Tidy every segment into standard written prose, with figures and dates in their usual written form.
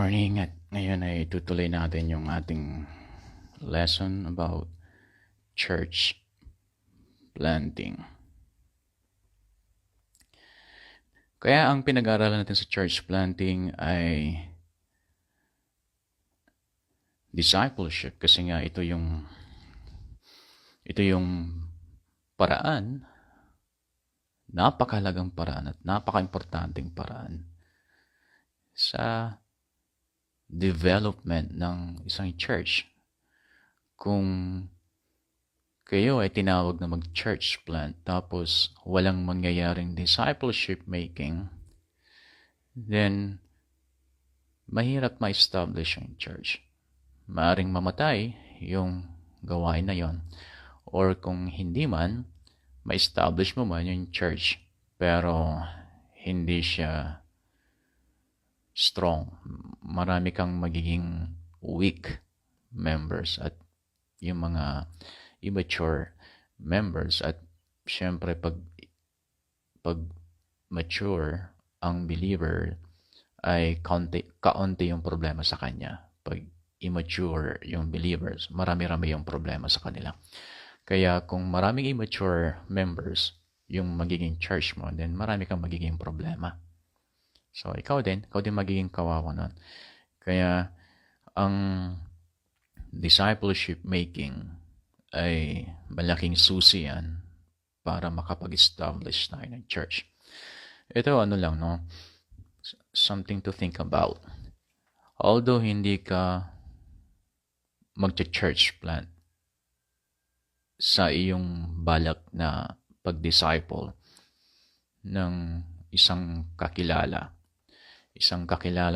Morning at ngayon ay tutuloy natin yung ating lesson about church planting. Kaya ang pinag-aaralan natin sa church planting ay discipleship kasi nga ito yung paraan, napakahalagang paraan at napaka-importanteng paraan sa development ng isang church. Kung kayo ay tinawag na mag-church plant tapos walang mangyayaring discipleship making, then mahirap ma-establish yung church. Maaring mamatay yung gawain na yon, or kung hindi man, ma-establish mo man yung church pero hindi siya strong. Marami kang magiging weak members at yung mga immature members, at syempre pag mature ang believer ay kaunti yung problema sa kanya. Pag immature yung believers, marami-rami yung problema sa kanila. Kaya kung maraming immature members yung magiging church mo, then marami kang magiging problema. So ikaw din magiging kawawa nun. Kaya ang discipleship making ay malaking susi yan para makapag-establish tayo ng church. Ito lang, no? Something to think about. Although hindi ka magcha-church plant sa iyong balak na pag-disciple ng isang kakilala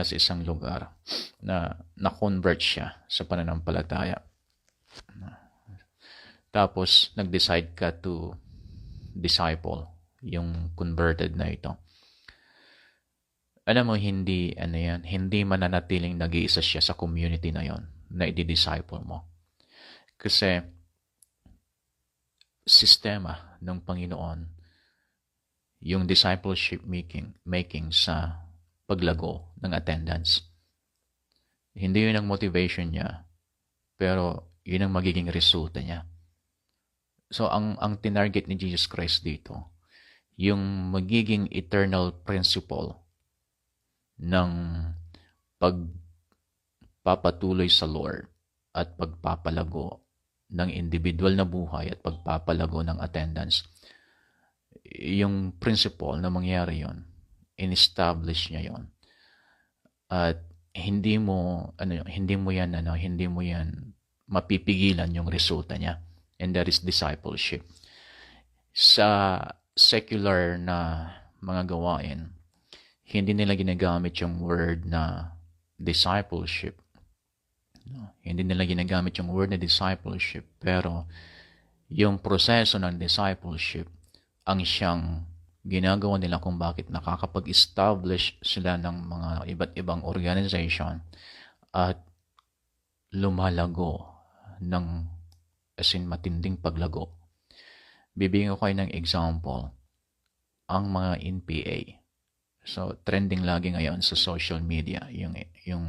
sa isang lugar na na-convert siya sa pananampalataya. Tapos nag-decide ka to disciple yung converted na ito. Alam mo, hindi mananatiling nag-iisa siya sa community na yon na i-disciple mo. Kasi sistema ng Panginoon yung discipleship making sa paglago ng attendance. Hindi yun ang motivation niya, pero yun ang magiging resulta niya. So ang tinarget ni Jesus Christ dito, yung magiging eternal principle ng pagpapatuloy sa Lord at pagpapalago ng individual na buhay at pagpapalago ng attendance. Yung principle na mangyari yon, in-establish niya yon. At hindi mo yan mapipigilan yung resulta niya. And that is discipleship. Sa secular na mga gawain, hindi nila ginagamit yung word na discipleship. Hindi nila ginagamit yung word na discipleship, pero yung proseso ng discipleship ang siyang ginagawa nila kung bakit nakakapag-establish sila ng mga iba't ibang organization at lumalago ng matinding paglago. Bibigyan ko kayo ng example. Ang mga NPA. So, trending lagi ngayon sa social media yung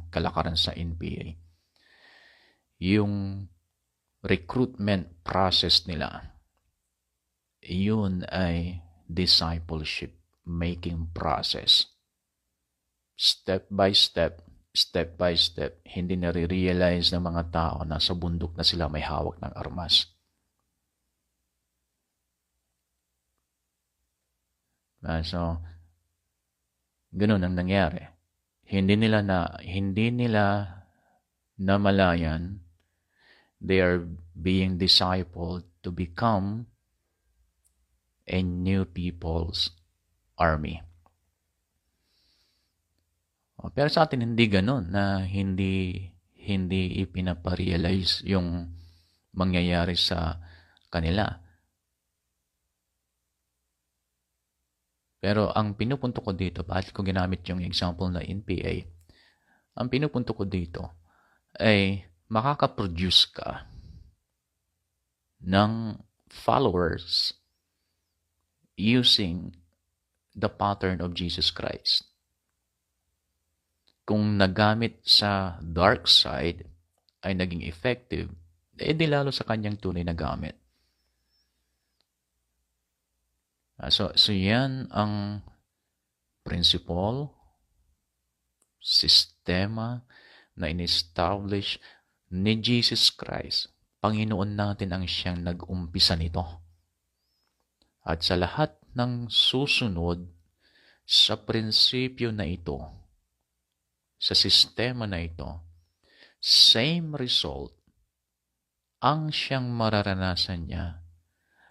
kalakaran sa NPA. Yung recruitment process nila, yun ay discipleship making process. Step by step, hindi nare-realize ng mga tao na sa bundok na sila may hawak ng armas. So, ganun ang nangyari. Hindi nila namalayan they are being discipled to become a new people's army. Pero sa atin hindi ganun, na hindi ipinaparealize yung mangyayari sa kanila. Pero ang pinupunto ko dito, bakit ko ginamit yung example na NPA, ang pinupunto ko dito ay makakaproduce ka ng followers using the pattern of Jesus Christ. kung nagamit sa dark side ay naging effective, di lalo sa kanyang tunay na gamit. So yan ang principle, sistema na in-establish ni Jesus Christ. Panginoon natin ang siyang nag-umpisa nito. At sa lahat ng susunod sa prinsipyo na ito, sa sistema na ito, same result ang siyang mararanasan niya,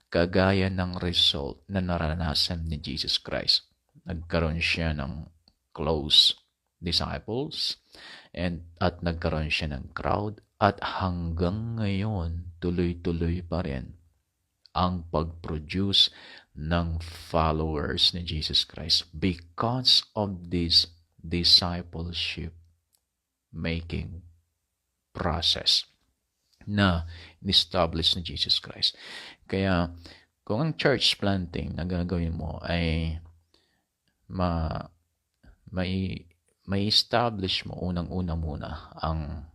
kagaya ng result na naranasan ni Jesus Christ. Nagkaroon siya ng close disciples at nagkaroon siya ng crowd at hanggang ngayon tuloy-tuloy pa rin ang pag-produce ng followers ni Jesus Christ because of this discipleship making process na establish ni Jesus Christ. Kaya kung ang church planting na gagawin mo ay may establish mo unang-una muna ang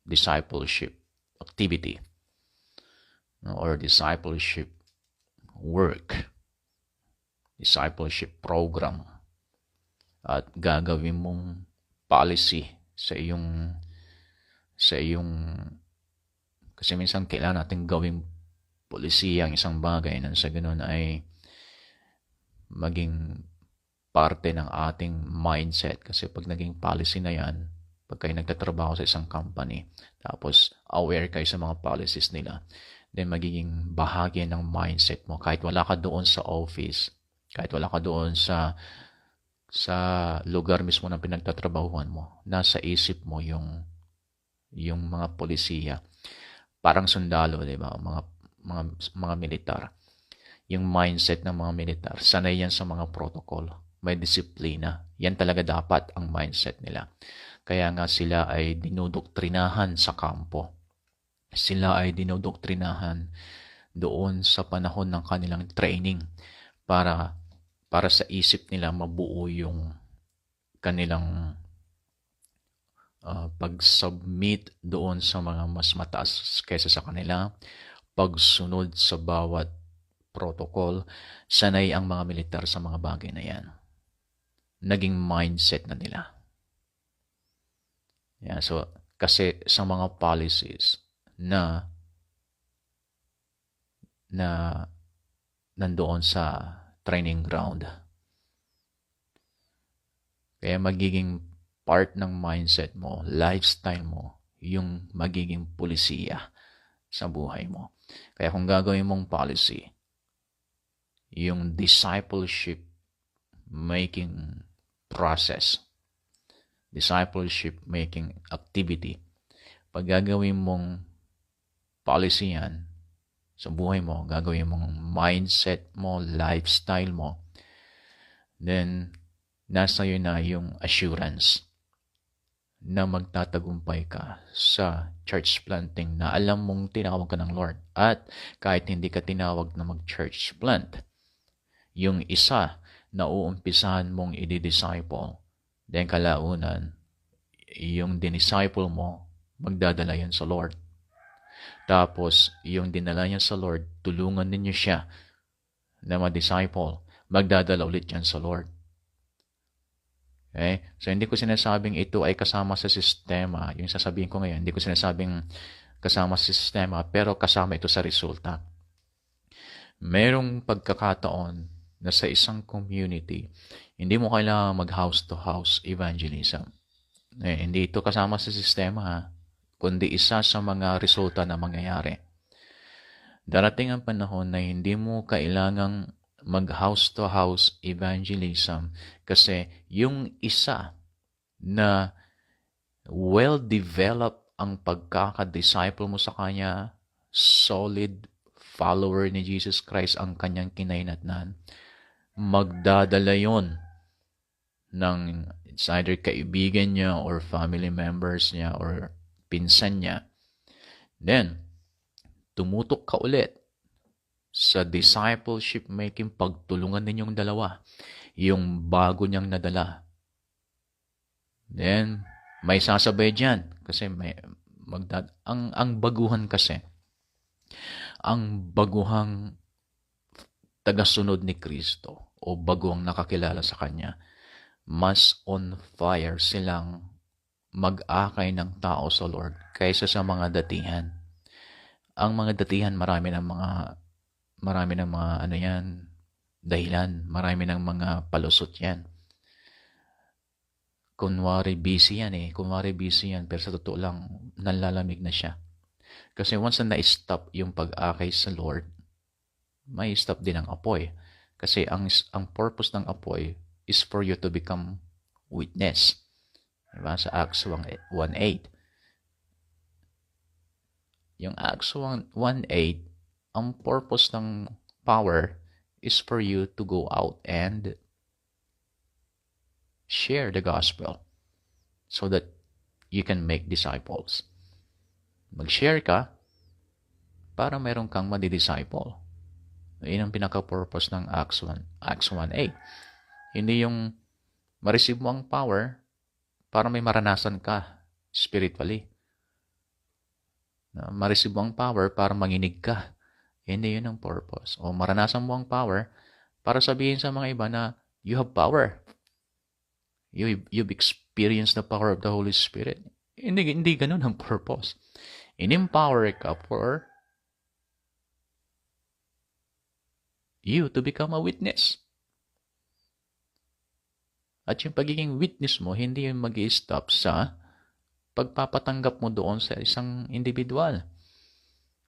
discipleship activity or discipleship work, discipleship program, at gagawin mong policy sa iyong kasi minsan kailangan natin gawing polisiya ang isang bagay nang sa ganun ay maging parte ng ating mindset. Kasi pag naging policy na yan, pag kayo nagtatrabaho sa isang company, tapos aware kayo sa mga policies nila, then magiging bahagi ng mindset mo. Kahit wala ka doon sa office, kahit wala ka doon sa lugar mismo ng pinagtatrabahuan mo, nasa isip mo yung mga polisiya. Parang sundalo, di ba? Mga militar. Yung mindset ng mga militar, sanay yan sa mga protocol. May disiplina. Yan talaga dapat ang mindset nila. Kaya nga sila ay dinodoktrinahan sa kampo. Sila ay dinodoktrinahan doon sa panahon ng kanilang training para sa isip nila mabuo yung kanilang pag-submit doon sa mga mas mataas kaysa sa kanila, pagsunod sa bawat protocol. Sanay ang mga militar sa mga bagay na yan. Naging mindset na nila. Yeah, so, kasi sa mga policies na nandoon sa training ground, kaya magiging part ng mindset mo, lifestyle mo, yung magiging pulisiya sa buhay mo. Kaya kung gagawin mong policy, yung discipleship making process, discipleship making activity, pag gagawin mong policy yan sa buhay mo, gagawin mong mindset mo, lifestyle mo, then nasa iyo na yung assurance na magtatagumpay ka sa church planting na alam mong tinawag ka ng Lord. At kahit hindi ka tinawag na mag-church plant, yung isa na uumpisahan mong i-disciple, then kalaunan, yung dinisciple mo, magdadala yan sa Lord. Tapos, yung dinala niya sa Lord, tulungan ninyo siya na ma-disciple, magdadala ulit yan sa Lord. Okay? So, hindi ko sinasabing ito ay kasama sa sistema. Yung sasabihin ko ngayon, hindi ko sinasabing kasama sa sistema, pero kasama ito sa resulta. Merong pagkakataon na sa isang community, hindi mo kailangan mag-house-to-house evangelism. Hindi ito kasama sa sistema, kundi isa sa mga resulta na mangyayari. Darating ang panahon na hindi mo kailangang mag-house-to-house evangelism kasi yung isa na well-developed ang pagkaka-disciple mo sa kanya, solid follower ni Jesus Christ ang kanyang kinahinatnan, magdadala yon ng it's either kaibigan niya or family members niya or pinsan niya. Then, tumutok ka ulit sa discipleship making, pagtulungan ninyong dalawa yung bago niyang nadala. Then, may sasabay dyan. Kasi ang baguhan kasi, ang baguhang tagasunod ni Kristo o baguhang nakakilala sa Kanya, mas on fire silang mag-akay ng tao sa Lord kaysa sa mga datihan. Ang mga datihan, marami ng mga ano yan, dahilan, marami ng mga palusot yan. Kunwari busy yan, pero sa totoo lang, nanlalamig na siya. Kasi once na na-stop yung pag-akay sa Lord, may stop din ang apoy. Kasi ang purpose ng apoy is for you to become witness. Diba? Sa Acts 1:8. Yung Acts 1:8, ang purpose ng power is for you to go out and share the gospel so that you can make disciples. Mag-share ka para meron kang madi-disciple. Yun ang pinaka-purpose ng Acts 1:8. Hindi yung ma-receive mo ang power para may maranasan ka spiritually. Ma-receive mo ang power para manginig ka. Hindi yun ang purpose. O maranasan mo ang power para sabihin sa mga iba na you have power. You've experienced the power of the Holy Spirit. Hindi ganun ang purpose. In-empower ka for you to become a witness. At yung pagiging witness mo, hindi yung mag-i-stop sa pagpapatanggap mo doon sa isang individual.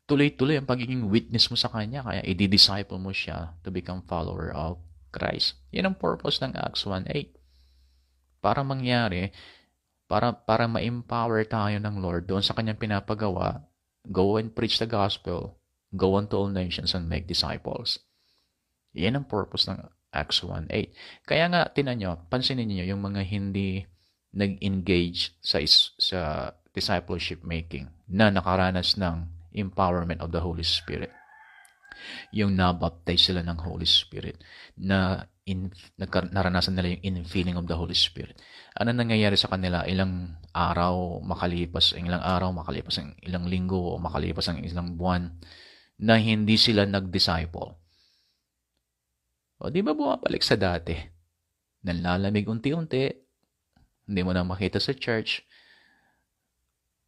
Tuloy-tuloy ang pagiging witness mo sa kanya, kaya i-disciple mo siya to become follower of Christ. Yan ang purpose ng Acts 1:8. Para mangyari, para ma-empower tayo ng Lord doon sa kanyang pinapagawa, go and preach the gospel, go unto all nations and make disciples. Yan ang purpose ng Acts 1:8. Kaya nga, tinan nyo, pansinin niyo yung mga hindi nag-engage sa discipleship making na nakaranas ng empowerment of the Holy Spirit. Yung nabaptize sila ng Holy Spirit, na naranasan nila yung infilling of the Holy Spirit. Ano nangyayari sa kanila? Ilang araw makalipas ang ilang linggo, o makalipas ang ilang buwan na hindi sila nag-disciple. O di ba bumabalik sa dati? Nanlalamig unti-unti, hindi mo na makita sa church.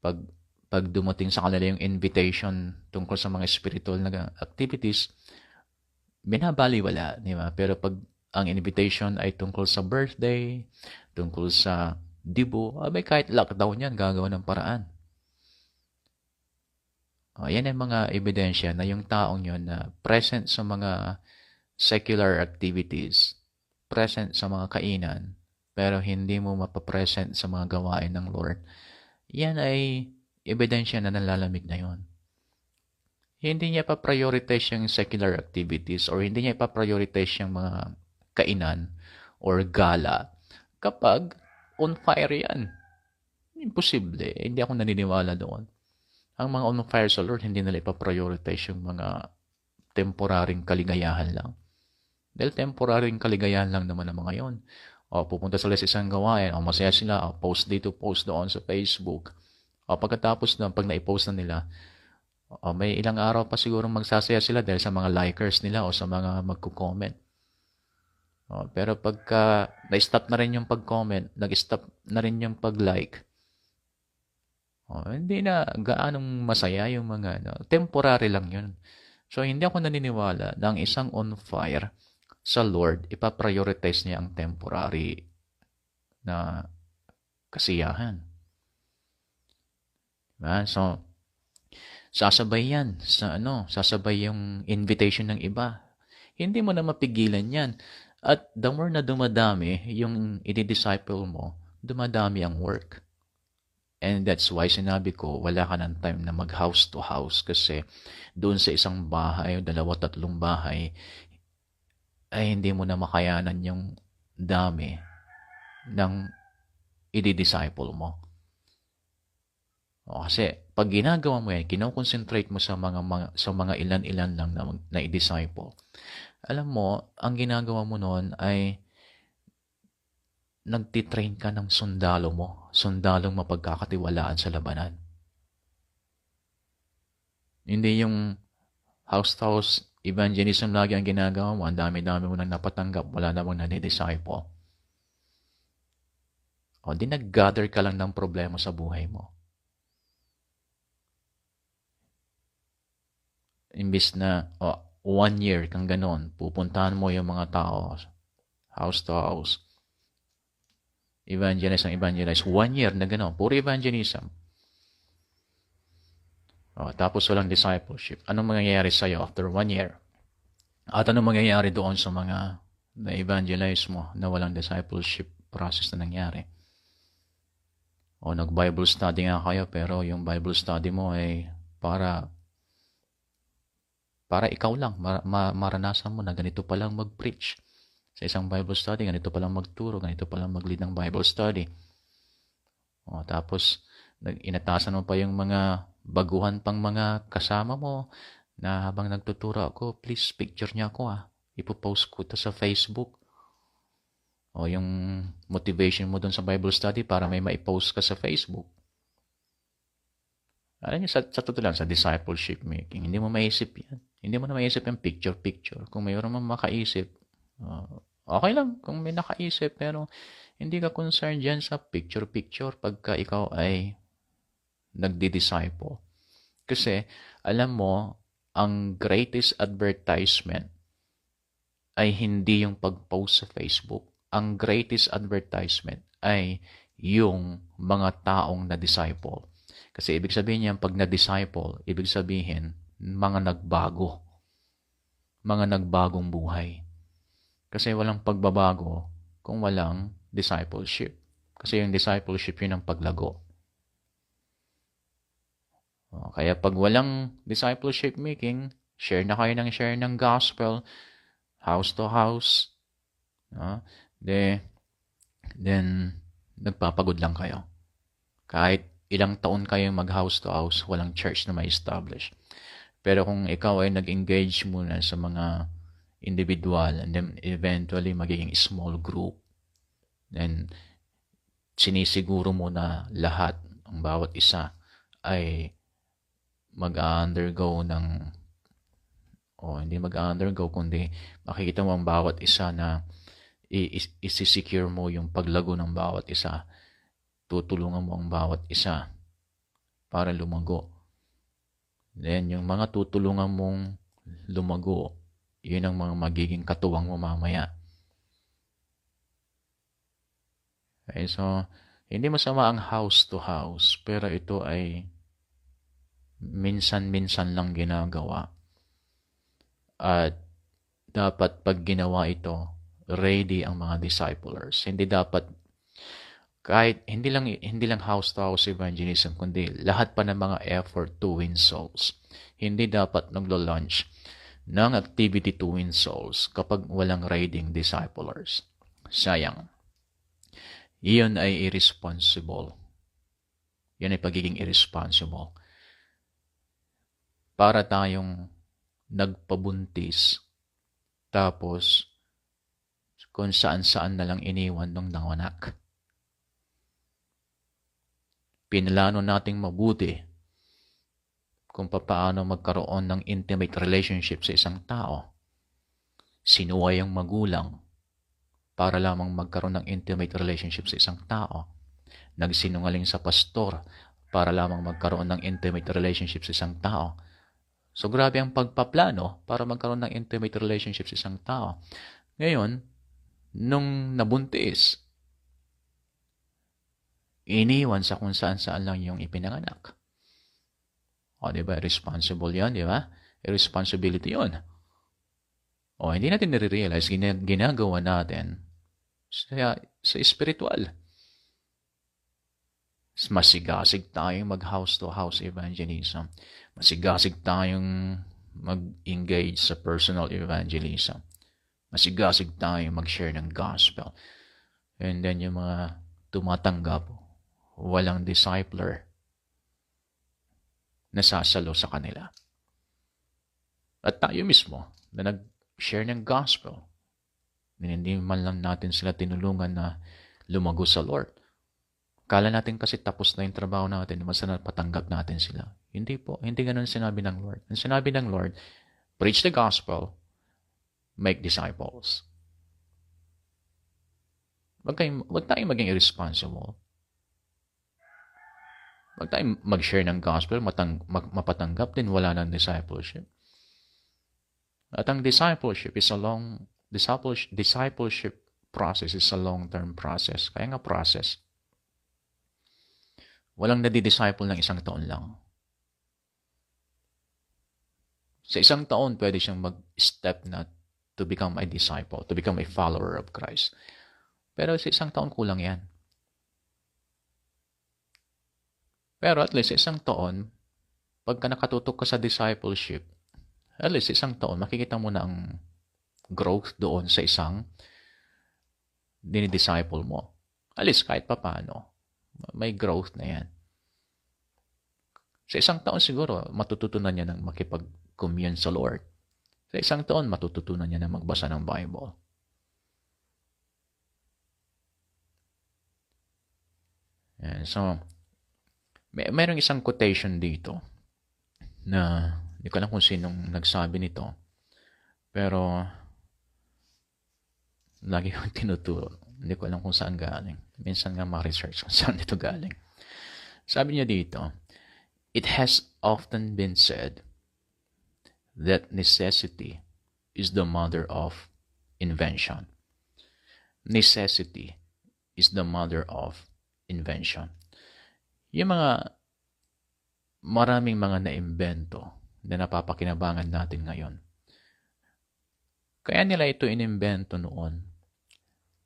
Pag dumating sa kanila yung invitation tungkol sa mga spiritual na activities, binabaliwala, di ba? Pero pag ang invitation ay tungkol sa birthday, tungkol sa dibo, kahit lockdown yan, gagawa ng paraan. Yan ang mga ebidensya na yung taong yun na present sa mga secular activities, present sa mga kainan, pero hindi mo mapapresent sa mga gawain ng Lord, yan ay ebidensya na nanlalamig na yon. Hindi niya pa-prioritize yung secular activities or hindi niya pa-prioritize yung mga kainan or gala kapag on fire yan. Imposible. Hindi ako naniniwala doon. Ang mga on fire sa Lord, hindi nila ipa-prioritize yung mga temporaring kaligayahan lang. Dahil temporaring kaligayahan lang naman ang mga yon. O pupunta sila sa isang gawain, o masaya sila, o post dito, post doon sa Facebook. O pagkatapos na, pag na-post na nila, o may ilang araw pa siguro magsasaya sila dahil sa mga likers nila o sa mga magko-comment. Pero pagka na-stop na rin yung pag-comment, nag-stop na rin yung pag-like, hindi na gaanong masaya yung mga temporary lang yun. So, hindi ako naniniwala na ang isang on fire sa Lord, ipaprioritize niya ang temporary na kasiyahan. Diba? So, sasabay yan sasabay yung invitation ng iba. Hindi mo na mapigilan yan. At the more na dumadami yung i-disciple mo, dumadami ang work. And that's why sinabi ko, wala ka ng time na mag-house to house kasi doon sa isang bahay, 2-3 bahay, ay hindi mo na makayanan yung dami ng i-disciple mo. Kasi pag ginagawa mo yan, kinoconcentrate mo sa mga ilan-ilan lang na i-disciple. Alam mo, ang ginagawa mo noon ay nagtitrain ka ng sundalo mo, sundalong mapagkakatiwalaan sa labanan. Hindi yung house-to-house evangelism lagi ang ginagawa mo, ang dami-dami mo nang napatanggap, wala namang nade-disciple. O di nag-gather ka lang ng problema sa buhay mo. Imbis na 1 year kang ganon, pupuntahan mo yung mga tao house to house, evangelize 1 year na ganon, puro evangelism. Tapos walang discipleship. Anong mangyayari sa'yo after 1 year? At anong mangyayari doon sa mga na-evangelize mo na walang discipleship process na nangyari? Nag-Bible study nga kayo, pero yung Bible study mo ay para ikaw lang, maranasan mo na ganito palang mag-preach. Sa isang Bible study, ganito palang magturo, ganito palang mag-lead ng Bible study. Tapos, inatasan mo pa yung mga baguhan pang mga kasama mo na habang nagtuturo ako, please picture niya ako ipopost ko to sa Facebook. Yung motivation mo dun sa Bible study para may maipost ka sa Facebook. Alam niyo, sa totoo lang, sa discipleship making, hindi mo maisip yan. Hindi mo na maisip yung picture-picture. Kung mayroon man makaisip, okay lang kung may nakaisip, pero hindi ka concerned dyan sa picture-picture pagka ikaw ay nagdi-disciple. Kasi, alam mo, ang greatest advertisement ay hindi yung pag-post sa Facebook. Ang greatest advertisement ay yung mga taong na-disciple. Kasi ibig sabihin niyan, pag na-disciple, ibig sabihin, mga nagbago. Mga nagbagong buhay. Kasi walang pagbabago kung walang discipleship. Kasi yung discipleship, yun ang paglago. Kaya pag walang discipleship making, share na kayo ng gospel, house to house, then nagpapagod lang kayo. Kahit ilang taon kayong mag-house to house, walang church na ma-establish. Pero kung ikaw ay nag-engage muna sa mga individual and then eventually magiging small group, then sinisiguro mo na lahat, ang bawat isa ay mag-undergo ng hindi mag-undergo, kundi makikita mo ang bawat isa na isi-secure mo yung paglago ng bawat isa. Tutulungan mo ang bawat isa para lumago. Then, yung mga tutulungan mong lumago, yun ang mga magiging katuwang mo mamaya. Okay, so, hindi masama ang house to house, pero ito ay minsan-minsan lang ginagawa. At dapat pag ginawa ito, ready ang mga disciplers. Hindi dapat kahit hindi lang house to house evangelism, kundi lahat pa ng mga effort to win souls. Hindi dapat naglo-launch ng activity to win souls kapag walang riding disciplers. Sayang. Iyon ay irresponsible. Yan ay pagiging irresponsible. Para tayong nagpabuntis, tapos kung saan-saan na lang iniwan ng nanganak. Pinlano nating mabuti kung paano magkaroon ng intimate relationship sa isang tao. Sinuway ang magulang para lamang magkaroon ng intimate relationship sa isang tao. Nagsinungaling sa pastor para lamang magkaroon ng intimate relationship sa isang tao. So, grabe ang pagpaplano para magkaroon ng intimate relationship sa isang tao. Ngayon, nung nabuntis, iniwan sa kung saan-saan lang yung ipinanganak. Diba? Responsible yan, diba? Responsibility yun. Hindi natin nare-realize, ginagawa natin sa spiritual. Masigasig tayong mag-house to house evangelism. Masigasig tayong mag-engage sa personal evangelism. Masigasig tayong mag-share ng gospel. And then yung mga tumatanggap, walang discipler, nasasalo sa kanila. At tayo mismo na nag-share ng gospel, hindi man lang natin sila tinulungan na lumago sa Lord. Kala natin kasi tapos na yung trabaho natin, basta na patanggap natin sila. Hindi po. Hindi ganun sinabi ng Lord. Ang sinabi ng Lord, preach the gospel, make disciples. Wag tayong maging irresponsible. Wag tayong mag-share ng gospel, mapatanggap din wala ng discipleship. At ang discipleship process is a long-term process. Kaya nga process. Walang nadi-disciple ng isang taon lang. Sa isang taon, pwede siyang mag-step na to become a disciple, to become a follower of Christ. Pero sa isang taon, kulang yan. Pero at least sa isang taon, pagka nakatutok ka sa discipleship, at least sa isang taon, makikita mo na ang growth doon sa isang dinidisciple mo. At least kahit papaano, may growth na yan. Sa isang taon siguro, matututunan niya ng makipag-commune sa Lord. Sa isang taon, matututunan niya na magbasa ng Bible. And so, mayroong isang quotation dito na hindi ko alam kung sinong nagsabi nito. Pero, lagi kong tinuturo. Hindi ko alam kung saan galing. Minsan nga ma-research kung saan ito galing. Sabi niya dito, it has often been said that necessity is the mother of invention. Necessity is the mother of invention. Yung maraming mga naimbento na napapakinabangan natin ngayon. Kaya nila ito inimbento noon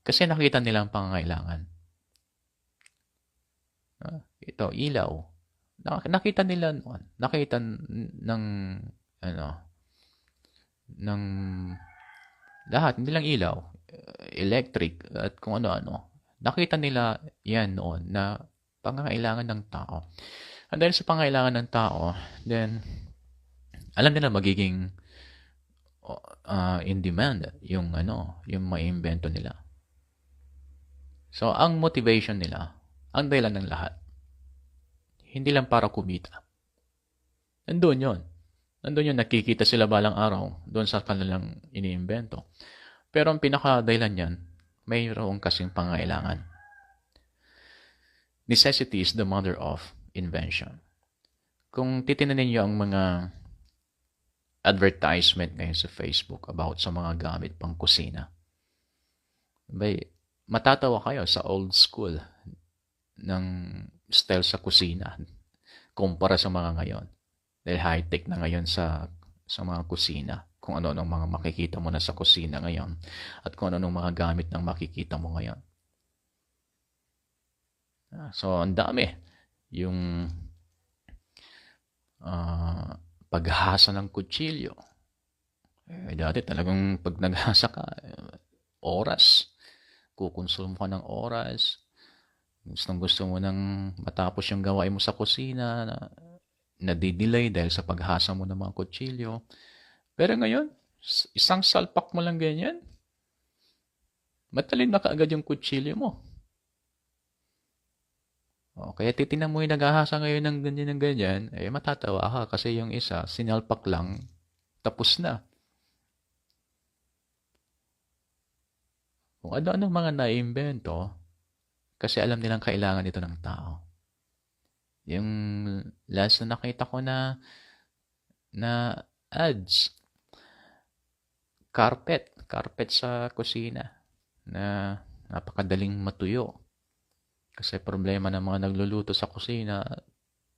kasi nakita nila ang pangangailangan. Ito, ilaw. Nakita nila noon. Nakita ng lahat, hindi lang ilaw, electric, at kung ano-ano. Nakita nila yan noon na pangangailangan ng tao. And dahil sa pangangailangan ng tao, then, alam nila magiging in demand yung maiimbento nila. So, ang motivation nila, ang dahilan ng lahat, hindi lang para kumita. Nandun yun. Nandun yun, nakikita sila balang araw doon sa kanilang iniimbento. Pero ang pinaka-dahilan yan, mayroong kasing pangailangan. Necessity is the mother of invention. Kung titinanin niyo ang mga advertisement ngayon sa Facebook about sa mga gamit pang kusina, matatawa kayo sa old school ng style sa kusina kumpara sa mga ngayon. Dahil high-tech na ngayon sa mga kusina. Kung ano-anong mga makikita mo na sa kusina ngayon at kung ano-anong mga gamit na makikita mo ngayon. So, ang dami. Yung paghasa ng kutsilyo. Dati talagang pag naghasa ka, oras. Kukonsumo ka ng oras. Gusto mo nang matapos yung gawain mo sa kusina, nadidelay dahil sa paghasa mo ng mga kutsilyo. Pero ngayon, isang salpak mo lang ganyan, matalin na kaagad yung kutsilyo mo. Kaya titingnan mo yung naghahasa ngayon ng ganyan, matatawa ka kasi yung isa, sinalpak lang, tapos na. Kung ano-anong mga naiimbento, kasi alam nilang kailangan ito ng tao. Yung last na nakita ko na ads, carpet sa kusina na napakadaling matuyo. Kasi problema ng mga nagluluto sa kusina,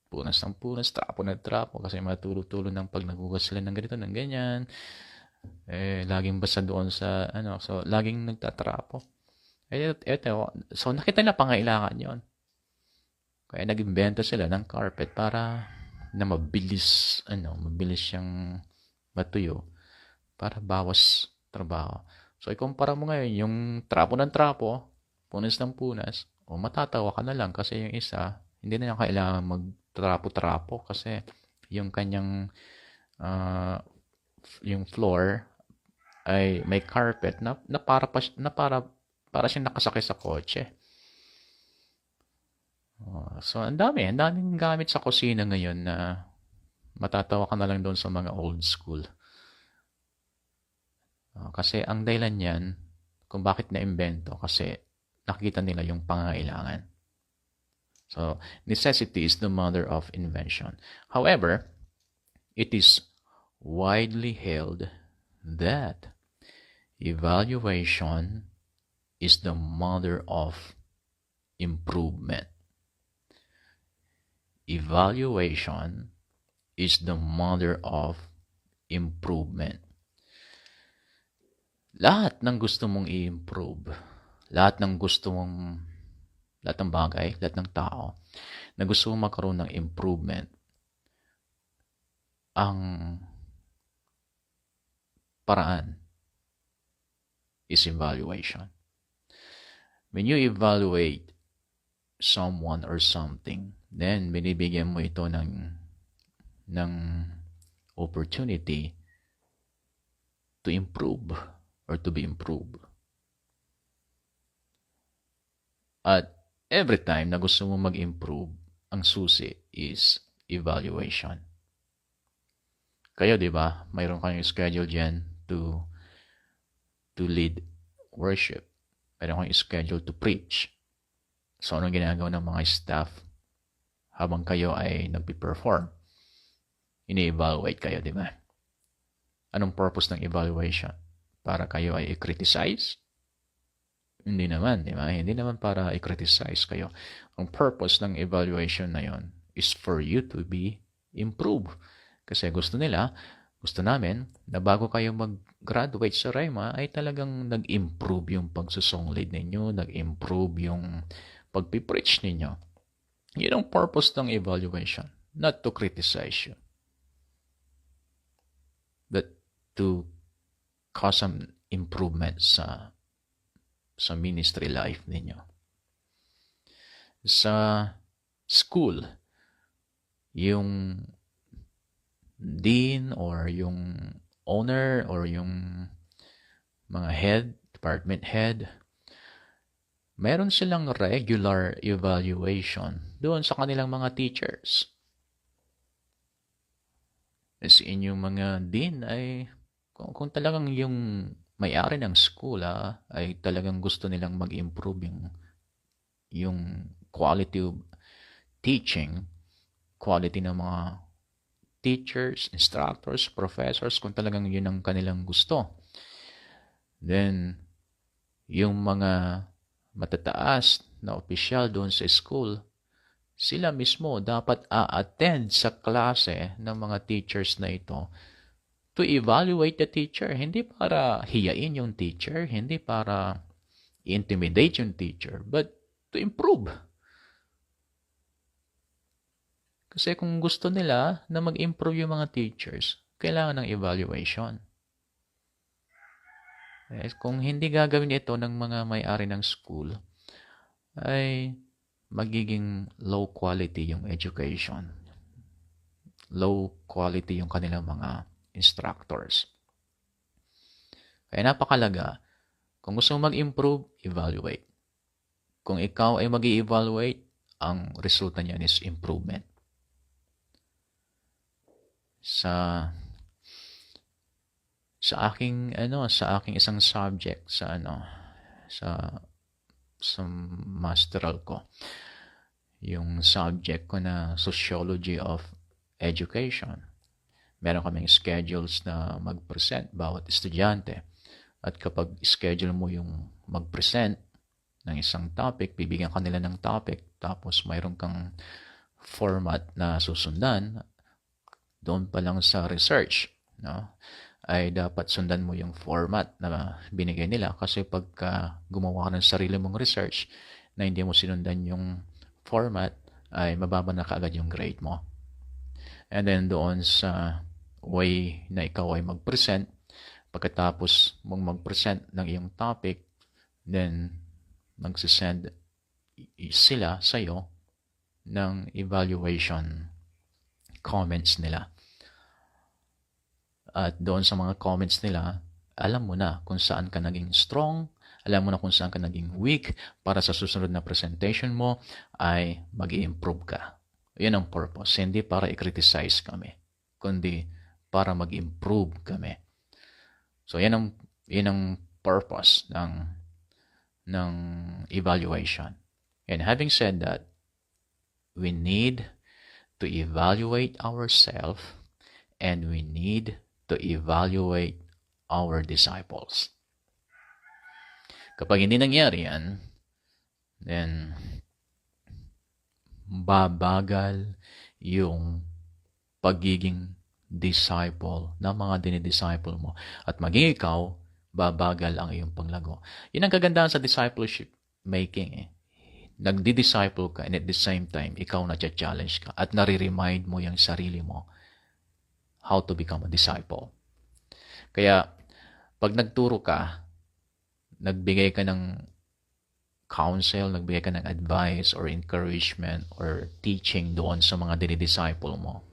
punas ng punas, trapo na trapo, kasi matulo-tulo ng pag nagugas sila ng ganito, ng ganyan. Laging basa doon sa, so laging nagtatrapo. So nakita nila pangailangan yon. Kaya nag-imbento sila ng carpet para na mabilis siyang matuyo para bawas trabaho. So ikumpara mo ngayon yung trapo ng trapo, punas ng punas, matatawa ka na lang kasi yung isa, hindi na niya kailangan magtrapo-trapo kasi yung kanyang yung floor ay may carpet na para siyang nakasakay sa kotse. So, ang daming gamit sa kusina ngayon na matatawa ka na lang doon sa mga old school. Kasi ang dahilan niyan kung bakit na-imbento kasi nakita nila yung pangangailangan. So, necessity is the mother of invention. However, it is widely held that evaluation is the mother of improvement. Evaluation is the mother of improvement. Lahat ng gusto mong i-improve, lahat ng bagay, lahat ng tao na gusto mong magkaroon ng improvement, ang paraan is evaluation. When you evaluate someone or something, then binibigyan mo ito ng opportunity to improve or to be improved. At every time na gusto mo mag-improve, ang susi is evaluation. Kayo, di ba? Mayroon kayong schedule dyan to lead worship. Mayroon kayong schedule to preach. So, anong ginagawa ng mga staff habang kayo ay nagpe-perform? Ini-evaluate kayo, di ba? Anong purpose ng evaluation? Para kayo ay i-criticize? Hindi naman, di ba? Hindi naman para i-criticize kayo. Ang purpose ng evaluation na yon is for you to be improved. Kasi gusto namin, na bago kayo mag-graduate sa Rhema, ay talagang nag-improve yung pagsusong lead ninyo, nag-improve yung pagpipreach ninyo. Yun ang purpose ng evaluation. Not to criticize you, but to cause some improvement sa ministry life ninyo. Sa school, yung dean or yung owner or yung mga department head, meron silang regular evaluation doon sa kanilang mga teachers. As in yung mga dean ay kung talagang yung may-ari ng school ay talagang gusto nilang mag-improve yung quality of teaching, quality ng mga teachers, instructors, professors, kung talagang yun ang kanilang gusto. Then, yung mga matataas na opisyal doon sa school, sila mismo dapat a-attend sa klase ng mga teachers na ito to evaluate the teacher. Hindi para hiyain yung teacher, hindi para intimidate yung teacher, but to improve. Kasi kung gusto nila na mag-improve yung mga teachers, kailangan ng evaluation. Kung hindi gagawin ito ng mga may-ari ng school, ay magiging low quality yung education. Low quality yung kanilang mga instructors. Kaya napakalaga, kung gusto mong mag-improve, evaluate. Kung ikaw ay mag-i-evaluate, ang resulta niyan is improvement. Sa aking isang subject sa masteral ko, yung subject ko na Sociology of Education. Meron kaming schedules na mag-present bawat estudyante. At kapag schedule mo yung mag-present ng isang topic, bibigyan ka nila ng topic, tapos mayroon kang format na susundan, doon pa lang sa research, ay dapat sundan mo yung format na binigay nila. Kasi pagka gumawa ka ng sarili mong research na hindi mo sinundan yung format, ay mababa na kaagad yung grade mo. And then doon sa way na ikaw ay mag-present, pagkatapos mong mag-present ng iyong topic, then magsisend sila sa'yo ng evaluation comments nila. At doon sa mga comments nila, alam mo na kung saan ka naging strong, Alam mo na kung saan ka naging weak para sa susunod na presentation mo ay mag-i-improve ka. Yan ang purpose. Hindi para i-criticize kami, kundi para mag-improve kami. So yan ang purpose ng evaluation. And having said that, we need to evaluate ourselves and we need to evaluate our disciples. Kapag hindi nangyari yan, then babagal yung pagiging disciple ng mga dinidisciple mo. At maging ikaw, babagal ang iyong panglago. Yun ang kagandahan sa discipleship making. Nagdi-disciple ka and at the same time, ikaw na-challenge ka at nare-remind mo yung sarili mo how to become a disciple. Kaya, pag nagturo ka, nagbigay ka ng counsel, nagbigay ka ng advice or encouragement or teaching doon sa mga dinidisciple mo,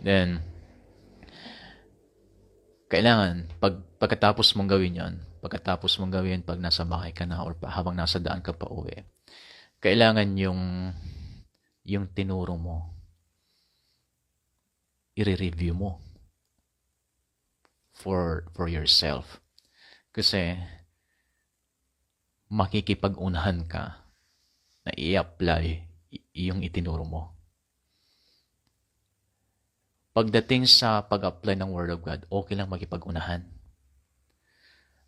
then, kailangan, pagkatapos mong gawin yan, pag nasa bahay ka na or habang nasa daan ka pa uwi, kailangan yung tinuro mo, i-review mo for yourself. Kasi, makikipag-unahan ka na i-apply yung itinuro mo. Pagdating sa pag-apply ng Word of God, okay lang makipag-unahan.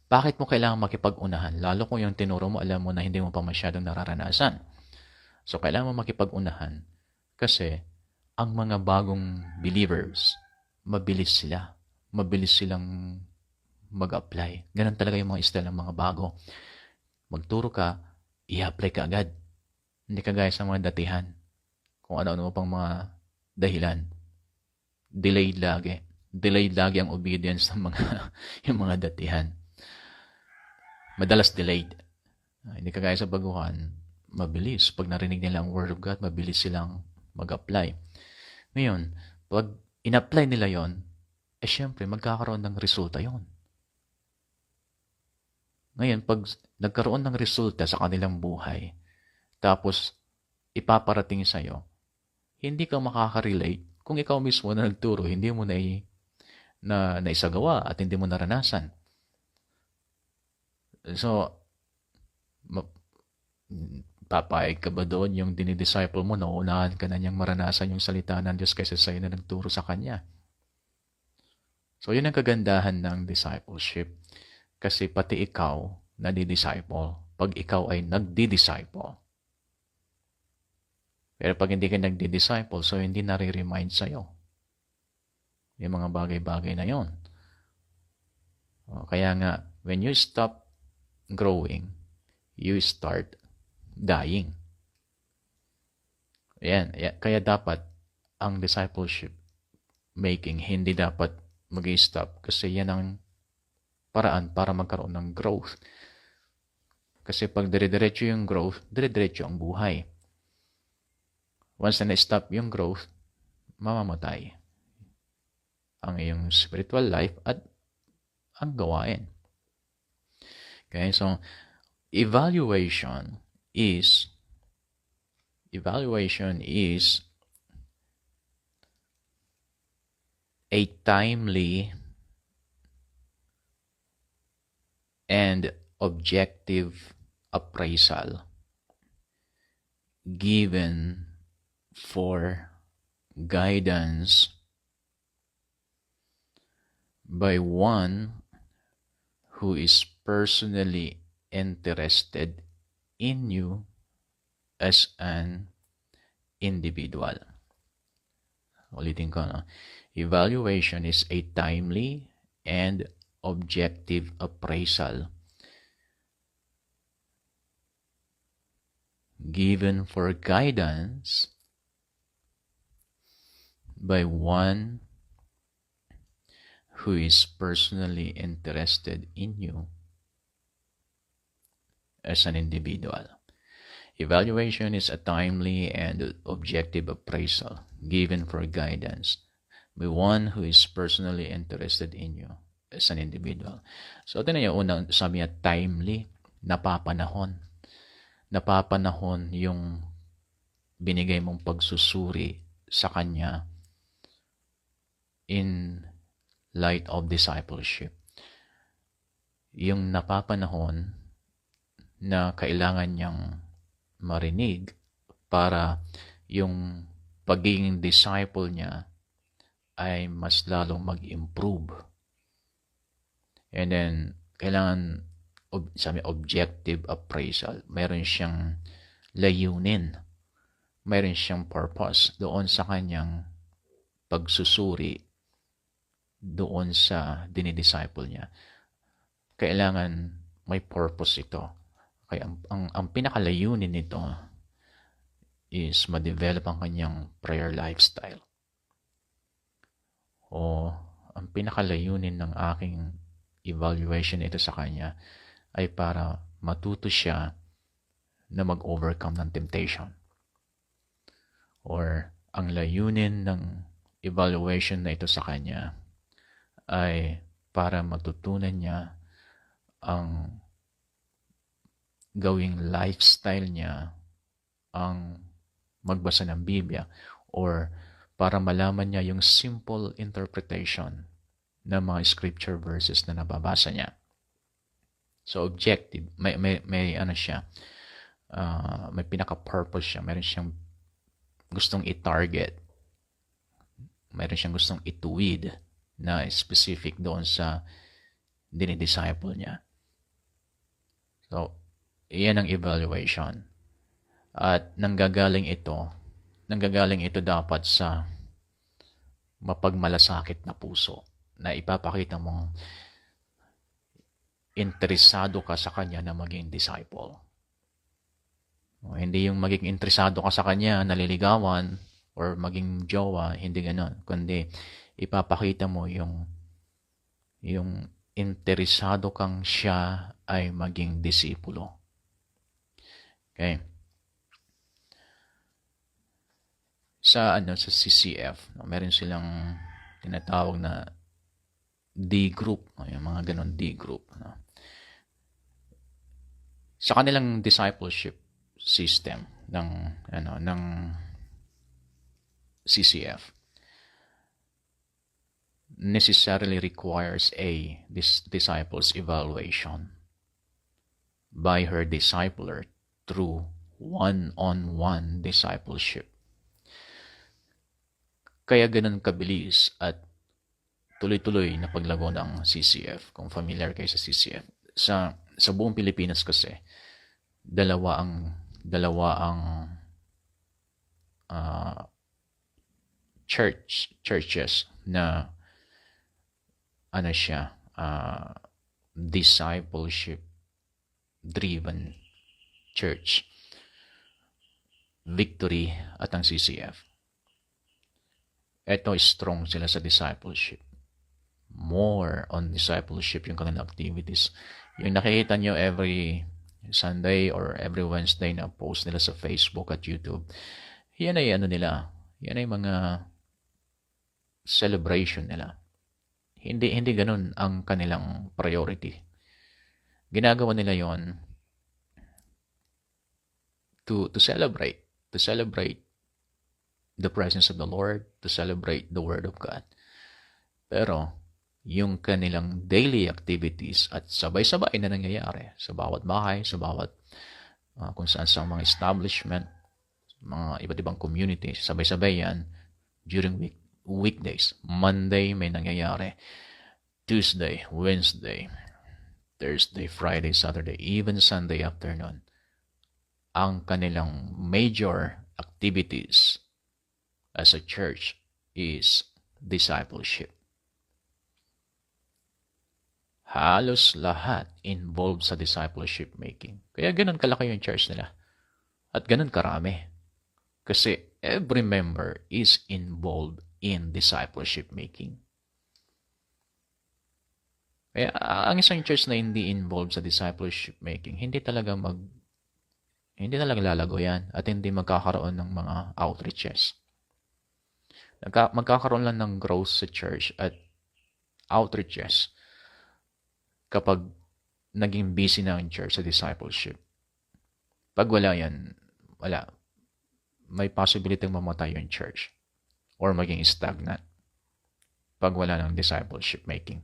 Bakit mo kailangan makipag-unahan? Lalo kung yung tinuro mo, alam mo na hindi mo pa masyadong nararanasan. So, kailangan mo makipag-unahan kasi ang mga bagong believers, mabilis sila. Mabilis silang mag-apply. Ganun talaga yung mga style ng mga bago. Magturo ka, i-apply ka agad. Hindi ka gaya sa mga datihan. Kung ano-ano pang mga dahilan. Delayed lagi. Delayed lagi ang obedience ng yung mga datihan. Madalas delayed. Hindi ka gaya sa baguhan, mabilis. Pag narinig nila ang Word of God, mabilis silang mag-apply. Ngayon, pag in-apply nila yon, syempre, magkakaroon ng resulta yon. Ngayon, pag nagkaroon ng resulta sa kanilang buhay, tapos ipaparating sa'yo, hindi ka makaka-relate kung ikaw mismo na nagturo, hindi mo na naisagawa at hindi mo naranasan. So, papayag ka ba doon yung dinidisciple mo, nauunahan ka na niyang maranasan yung salita ng Diyos kaysa sa'yo na nagturo sa Kanya? So, yun ang kagandahan ng discipleship. Kasi pati ikaw nadi-disciple pag ikaw ay nagdi-disciple. Pero pag hindi ka nagdi-disciple, so hindi nare-remind sa'yo yung mga bagay-bagay na yon. Kaya nga, when you stop growing, you start dying. Yan. Kaya dapat ang discipleship making hindi dapat mag-stop kasi yan ang paraan para magkaroon ng growth. Kasi pag dire-diretso yung growth, dire-diretso ang buhay. Once na na-stop yung growth, mamamatay ang iyong spiritual life at ang gawain. Okay, so evaluation is a timely and objective appraisal given for guidance by one who is personally interested in you as an individual. Ulitin ko, no? Evaluation is a timely and objective appraisal given for guidance by one who is personally interested in you as an individual. Evaluation is a timely and objective appraisal given for guidance by one who is personally interested in you as an individual. So, ito na yung unang sabi niya, timely napapanahon. Napapanahon yung binigay mong pagsusuri sa Kanya in light of discipleship. Yung napapanahon na kailangan niyang marinig para yung pagiging disciple niya ay mas lalong mag-improve. And then, kailangan objective appraisal. Meron siyang layunin. Meron siyang purpose doon sa kanyang pagsusuri doon sa dinidisciple niya. Kailangan may purpose ito. Kaya ang pinakalayunin nito is ma-develop ang kanyang prayer lifestyle. O ang pinakalayunin ng aking evaluation ito sa kanya ay para matuto siya na mag-overcome ng temptation. Or ang layunin ng evaluation na ito sa kanya ay para matutunan niya ang gawing lifestyle niya ang magbasa ng Biblia, or para malaman niya yung simple interpretation ng mga scripture verses na nababasa niya. So objective, may ano siya, may pinaka-purpose siya, meron siyang gustong i-target, meron siyang gustong ituwid na specific doon sa dinidisciple niya. So, iyan ang evaluation. At nanggagaling ito dapat sa mapagmalasakit na puso na ipapakita mong interesado ka sa kanya na maging disciple. Hindi yung maging interesado ka sa kanya, naliligawan, or maging jowa, hindi ganon. Kundi ipapakita mo yung interesado kang siya ay maging disipulo. Okay? Sa CCF, meron silang tinatawag na D group, yung mga ganon D group. Sa kanilang discipleship system ng CCF, necessarily requires this disciple's evaluation by her discipler through one-on-one discipleship. Kaya ganun kabilis at tuloy-tuloy na paglago ng CCF. Kung familiar kayo sa CCF. Sa buong Pilipinas kasi, dalawa ang churches na discipleship driven church. Victory at ang CCF. Ito, strong sila sa discipleship. More on discipleship yung kanilang activities. Yung nakikita nyo every Sunday or every Wednesday na post nila sa Facebook at YouTube, yan ay yan ay mga celebration nila. Hindi ganun ang kanilang priority. Ginagawa nila yon to celebrate the presence of the Lord, to celebrate the Word of God. Pero, yung kanilang daily activities at sabay-sabay na nangyayari sa bawat bahay, sa bawat kung saan sa mga establishment, mga iba't ibang community, sabay-sabay yan during weekdays. Monday may nangyayari, Tuesday, Wednesday, Thursday, Friday, Saturday, even Sunday afternoon. Ang kanilang major activities as a church is discipleship. Halos lahat involved sa discipleship making. Kaya ganun kalaki yung church nila. At ganun karami. Kasi every member is involved in discipleship making. Kaya ang isang church na hindi involved sa discipleship making, hindi talaga lalago yan at hindi magkakaroon ng mga outreaches. Magkakaroon lang ng growth sa church at outreaches kapag naging busy na ang church sa discipleship. Pag wala yan, wala. May possibility mamatay yung church or maging stagnant pag wala ng discipleship making.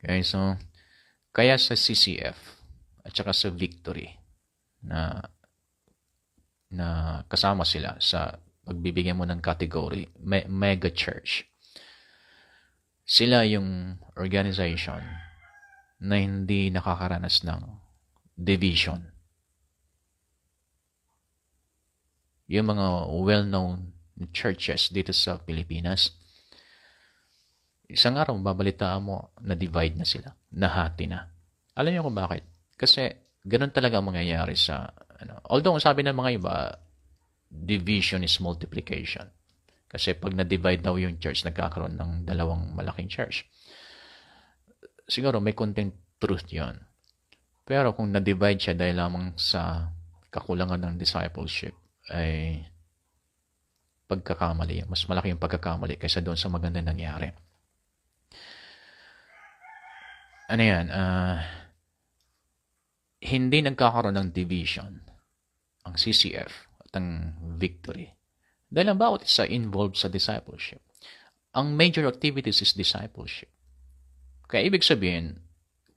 Okay, so kaya sa CCF at saka sa Victory na kasama sila sa pagbibigyan mo ng category, mega church. Sila yung organization na hindi nakakaranas ng division. Yung mga well-known churches dito sa Pilipinas, isang araw babalitaan mo na divide na sila, nahati na. Alam niyo kung bakit? Kasi ganun talaga ang mangyayari sa although sabi ng mga iba, division is multiplication. Kasi pag na-divide daw yung church, nagkakaroon ng dalawang malaking church. Siguro may konting truth yon. Pero kung na-divide siya dahil lamang sa kakulangan ng discipleship, ay pagkakamali. Mas malaki yung pagkakamali kaysa doon sa maganda nangyari. Ano yan? Hindi nagkakaroon ng division ang CCF at ang Victory. Dahil ang bawat isa involved sa discipleship. Ang major activities is discipleship. Kaya ibig sabihin,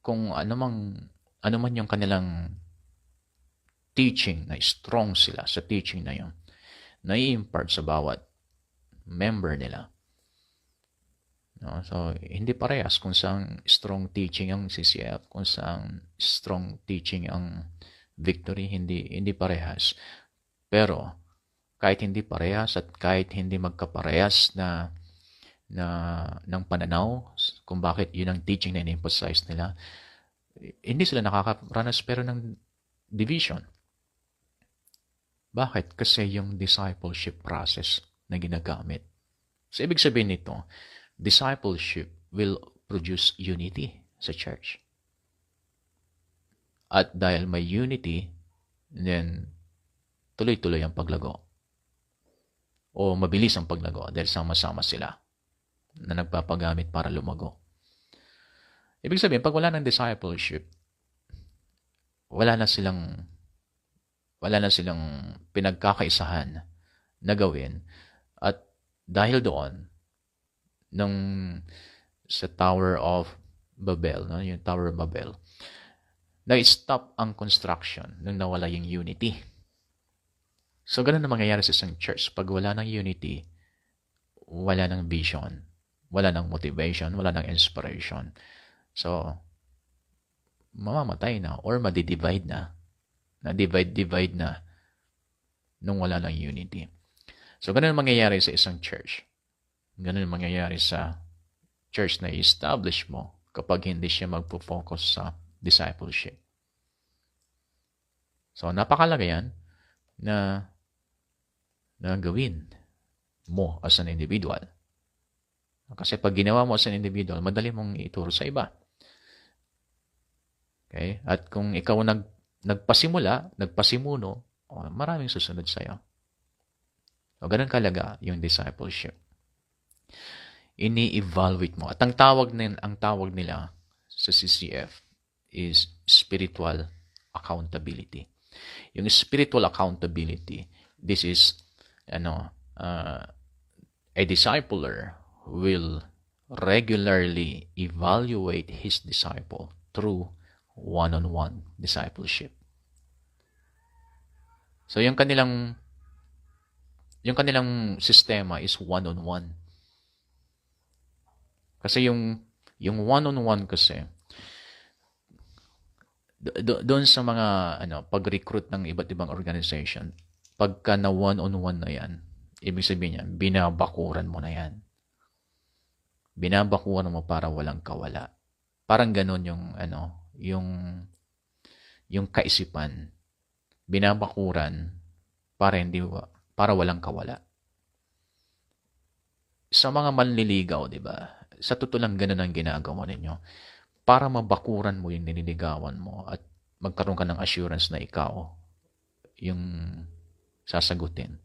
kung ano man yung kanilang teaching, na strong sila sa teaching na yun, na i-impart sa bawat member nila. No? So, hindi parehas kung saan strong teaching ang CCF, kung saan strong teaching ang Victory, hindi parehas. Pero, kahit hindi parehas at kahit hindi magkaparehas ng pananaw kung bakit yun ang teaching na in-emphasize nila, hindi sila nakakaranas pero ng division. Bakit? Kasi yung discipleship process na ginagamit. So, ibig sabihin nito, discipleship will produce unity sa church. At dahil may unity, then tuloy-tuloy ang paglago. O mabilis ang paglago dahil sama-sama sila na nagpapagamit para lumago. Ibig sabihin, pag wala ng discipleship, wala na silang pinagkakaisahan na gawin. At dahil doon, sa Tower of Babel, yung Tower of Babel, na-stop ang construction nung nawala yung unity. So, ganun na mangyayari sa isang church. Pag wala ng unity, wala ng vision, wala ng motivation, wala ng inspiration. So, mamamatay na or madidivide na. Na-divide na nung wala ng unity. So, ganun ang mangyayari sa isang church. Ganun ang mangyayari sa church na i-establish mo kapag hindi siya magpo-focus sa discipleship. So, napakalaga yan na gawin mo as an individual. Kasi pag ginawa mo as an individual, madali mong ituro sa iba. Okay? At kung ikaw nagpasimuno, maraming susunod sa'yo. So, ganun kalaga yung discipleship. Ini-evaluate mo. At ang tawag nila sa CCF is spiritual accountability. Yung spiritual accountability, this is a discipler will regularly evaluate his disciple through one-on-one discipleship. So yung kanilang sistema is one-on-one. Kasi yung one-on-one kasi doon sa mga pag-recruit ng iba't ibang organization, pagka na one-on-one na yan, ibig sabihin yan, binabakuran mo na yan. Binabakuran mo para walang kawala. Parang ganun yung kaisipan. Binabakuran para walang kawala. Sa mga manliligaw, di ba? Sa totoo lang ganun ang ginagawa ninyo. Para mabakuran mo yung niniligawan mo at magkaroon ka ng assurance na ikaw yung sasagutin.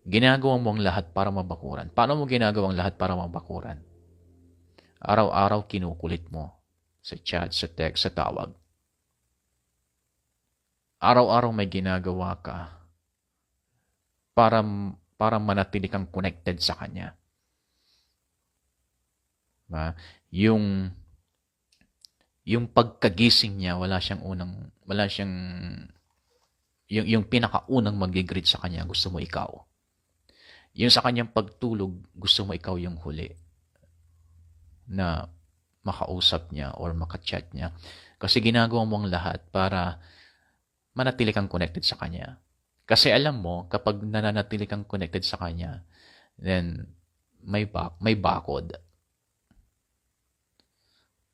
Ginagawa mo ang lahat para mabakuran. Paano mo ginagawa ang lahat para mabakuran? Araw-araw kinukulit mo sa chat, sa text, sa tawag. Araw-araw may ginagawa ka para para manatili kang connected sa kanya. Diba? Yung pagkagising niya, wala siyang yung pinakaunang mag-greet sa kanya, gusto mo ikaw. Yung sa kanyang pagtulog, gusto mo ikaw yung huli na makausap niya or makachat niya. Kasi ginagawa mo ang lahat para manatili kang connected sa kanya. Kasi alam mo, kapag nananatili kang connected sa kanya, then may bakod.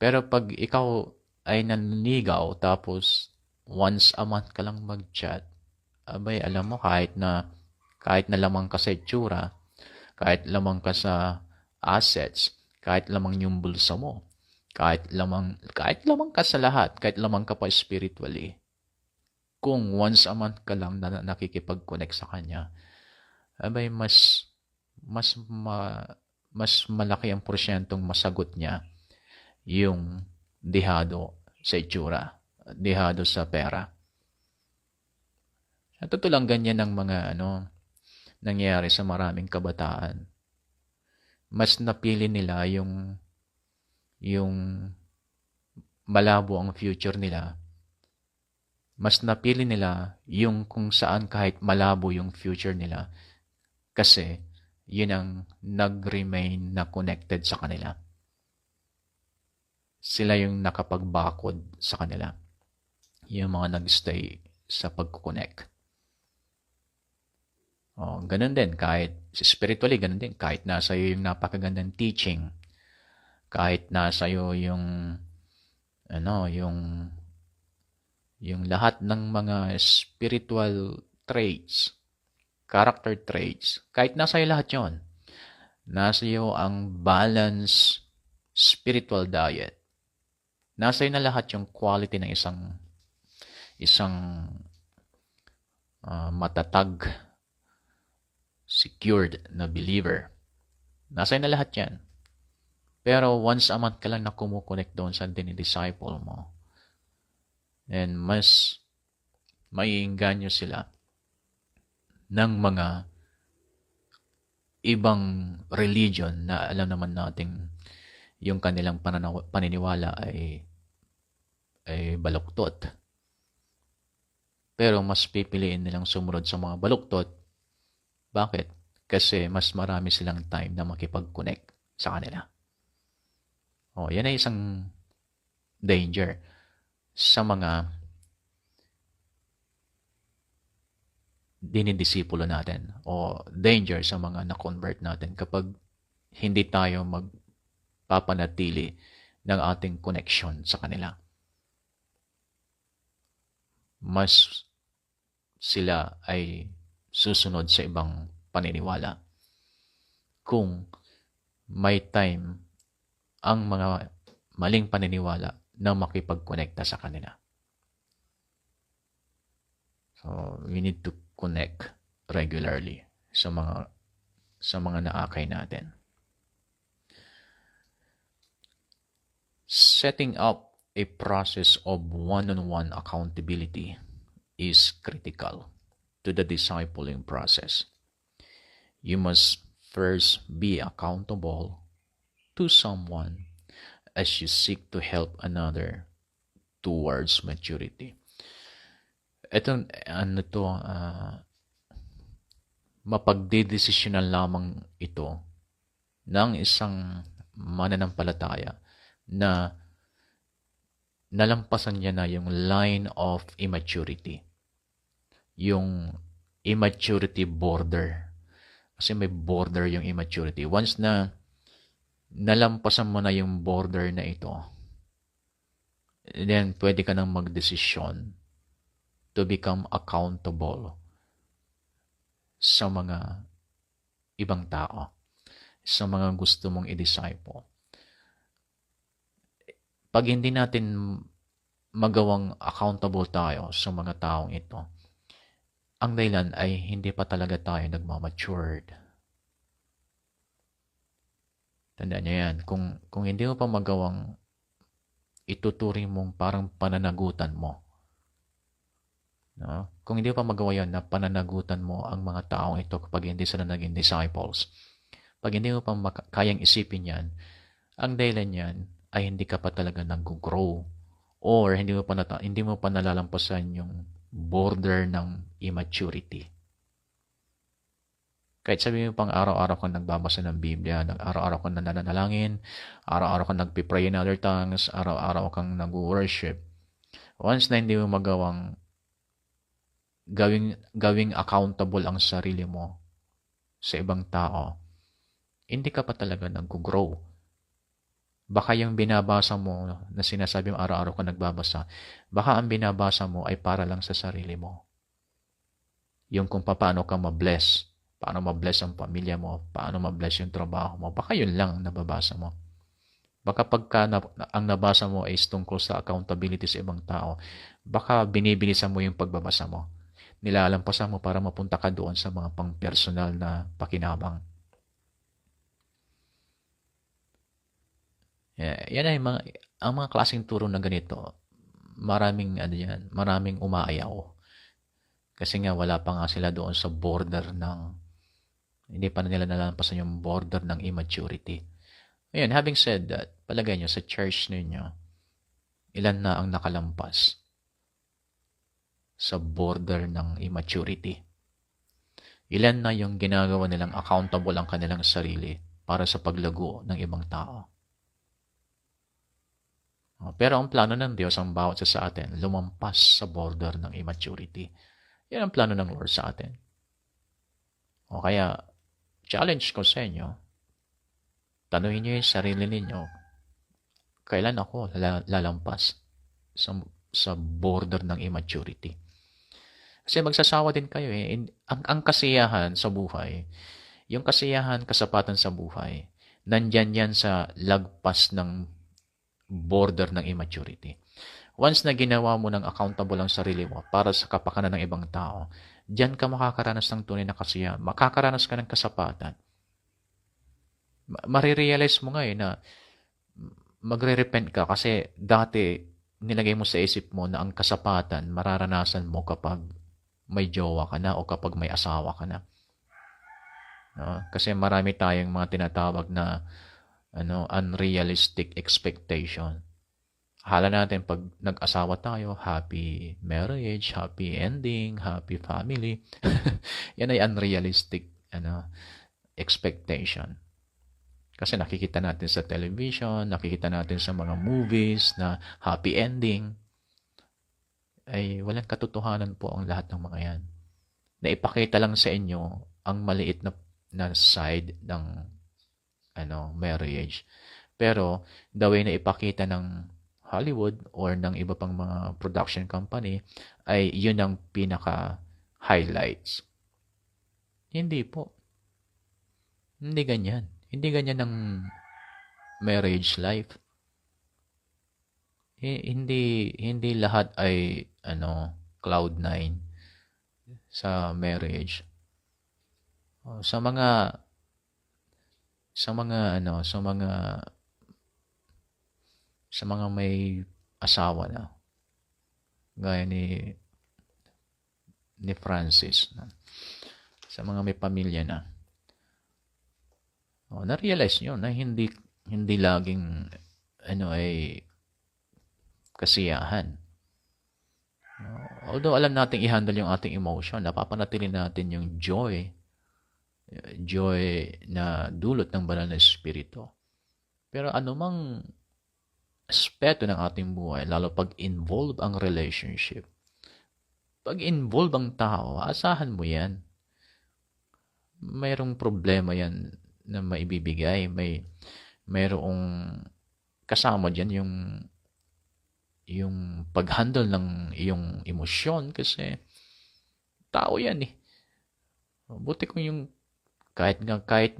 Pero pag ikaw ay nanligaw, tapos once a month ka lang mag-chat, abay, alam mo, kahit na lamang ka sa itsura, kahit lamang ka sa assets, kahit lamang yung bulsa mo, kahit lamang ka sa lahat, kahit lamang ka pa spiritually, kung once a month ka lang na nakikipag-connect sa kanya, abay, mas malaki ang porsyentong masagot niya yung dehado sa itsura, dehado sa pera. Sa totoo lang, ganyan ang mga nangyayari sa maraming kabataan. Mas napili nila yung malabo ang future nila. Mas napili nila yung kung saan kahit malabo yung future nila, kasi yun ang nag-remain na connected sa kanila. Sila yung nakapagbakod sa kanila. Yung mga nag-stay sa pag-connect. Ganun din, kahit spiritually, ganun din. Kahit nasa iyo yung napakagandang teaching, kahit nasa iyo yung lahat ng mga spiritual traits, character traits, kahit nasa iyo lahat yon, nasa iyo ang balanced spiritual diet, nasa iyo na lahat yung quality ng isang matatag, secured na believer. Nasa iyo na lahat yan. Pero once a month ka lang na kumukonect doon sa dinidisciple mo, and mas maiinganyo sila ng mga ibang religion na alam naman nating yung kanilang paniniwala ay baluktot. Pero mas pipiliin nilang sumunod sa mga baluktot. Bakit? Kasi mas marami silang time na makipag-connect sa kanila. Yan ay isang danger sa mga dinidisipulo natin, o danger sa mga na-convert natin kapag hindi tayo magpapanatili ng ating connection sa kanila. Mas sila ay susunod sa ibang paniniwala kung may time ang mga maling paniniwala na makipag-connecta sa kanila. So, we need to connect regularly sa mga naakay natin. Setting up a process of one-on-one accountability is critical to the discipling process. You must first be accountable to someone as you seek to help another towards maturity. Ito, mapagdedesisyonan lamang ito ng isang mananampalataya na nalampasan niya na yung line of immaturity. Yung immaturity border. Kasi may border yung immaturity. Once na nalampasan mo na yung border na ito, then pwede ka nang magdesisyon to become accountable sa mga ibang tao, sa mga gusto mong i-disciple. Pag hindi natin magawang accountable tayo sa mga taong ito, ang dahilan ay hindi pa talaga tayo nagmamatured. Tandaan niyo yan. Kung hindi mo pa magawang ituturing mong parang pananagutan mo, no? Kung hindi mo pa magawa yan na pananagutan mo ang mga taong ito kapag hindi sila naging disciples, pag hindi mo pa kayang isipin yan, ang dahilan yan ay hindi ka pa talaga nag-grow or hindi mo pa nalalampasan yung border ng immaturity. Kahit sabihin mo pang araw-araw kang nagbabasa ng Biblia, araw-araw kang nananalangin, araw-araw kang nagpipray in other tongues, araw-araw kang nag-worship, once na hindi mo magawang gawing accountable ang sarili mo sa ibang tao, hindi ka pa talaga nag-grow. Baka yung binabasa mo na sinasabi mo araw-araw ka nagbabasa, baka ang binabasa mo ay para lang sa sarili mo. Yung kung paano ka ma-bless, paano ma-bless ang pamilya mo, paano ma-bless yung trabaho mo, baka yun lang ang nababasa mo. Baka pagka ang nabasa mo ay tungkol sa accountability sa ibang tao, baka binibilisan mo yung pagbabasa mo. Nilalampasan mo para mapunta ka doon sa mga pang-personal na pakinabang. Yan ay ang mga klaseng turo na ganito, maraming umaayaw. Kasi nga wala pa nga sila doon sa border hindi pa nila nalalampasan yung border ng immaturity. Ayun, having said that, palagay nyo sa church ninyo, ilan na ang nakalampas sa border ng immaturity? Ilan na yung ginagawa nilang accountable ang kanilang sarili para sa paglago ng ibang tao? Pero ang plano ng Diyos, ang bawat isa sa atin, lumampas sa border ng immaturity. Yan ang plano ng Lord sa atin. O kaya, challenge ko sa inyo, tanungin niyo yung sarili ninyo, kailan ako lalampas sa border ng immaturity? Kasi magsasawa din kayo eh. Ang kasiyahan sa buhay, yung kasiyahan, kasapatan sa buhay, nandyan yan sa lagpas ng border ng immaturity. Once na ginawa mo ng accountable ang sarili mo para sa kapakanan ng ibang tao, diyan ka makakaranas ng tunay na kasiyahan. Makakaranas ka ng kasapatan. Marirealize mo nga na magre-repent ka kasi dati nilagay mo sa isip mo na ang kasapatan mararanasan mo kapag may jowa ka na o kapag may asawa ka na. No? Kasi marami tayong mga tinatawag na unrealistic expectation. Hala natin pag nag-asawa tayo, happy marriage, happy ending, happy family. Yan ay unrealistic expectation. Kasi nakikita natin sa television, nakikita natin sa mga movies na happy ending. Ay walang katotohanan po ang lahat ng mga yan. Naipakita lang sa inyo ang maliit na side ng marriage. Pero the way na ipakita ng Hollywood or ng iba pang mga production company ay yun ang pinaka-highlights. Hindi po. Hindi ganyan. Hindi ganyan ang marriage life. Hindi lahat ay cloud9 sa marriage. Sa mga may asawa na, gaya ni Francis, sa mga may pamilya na, na-realize nyo na hindi laging ay kasiyahan. Although alam natin i-handle yung ating emotion, napapanatili natin yung joy na dulot ng banal na espiritu. Pero anumang aspeto ng ating buhay, lalo pag involve ang relationship, pag involve ang tao, asahan mo yan. Mayroong problema yan na maibibigay. Mayroong kasama dyan yung pag-handle ng iyong emosyon kasi tao yan eh. Buti kung kahit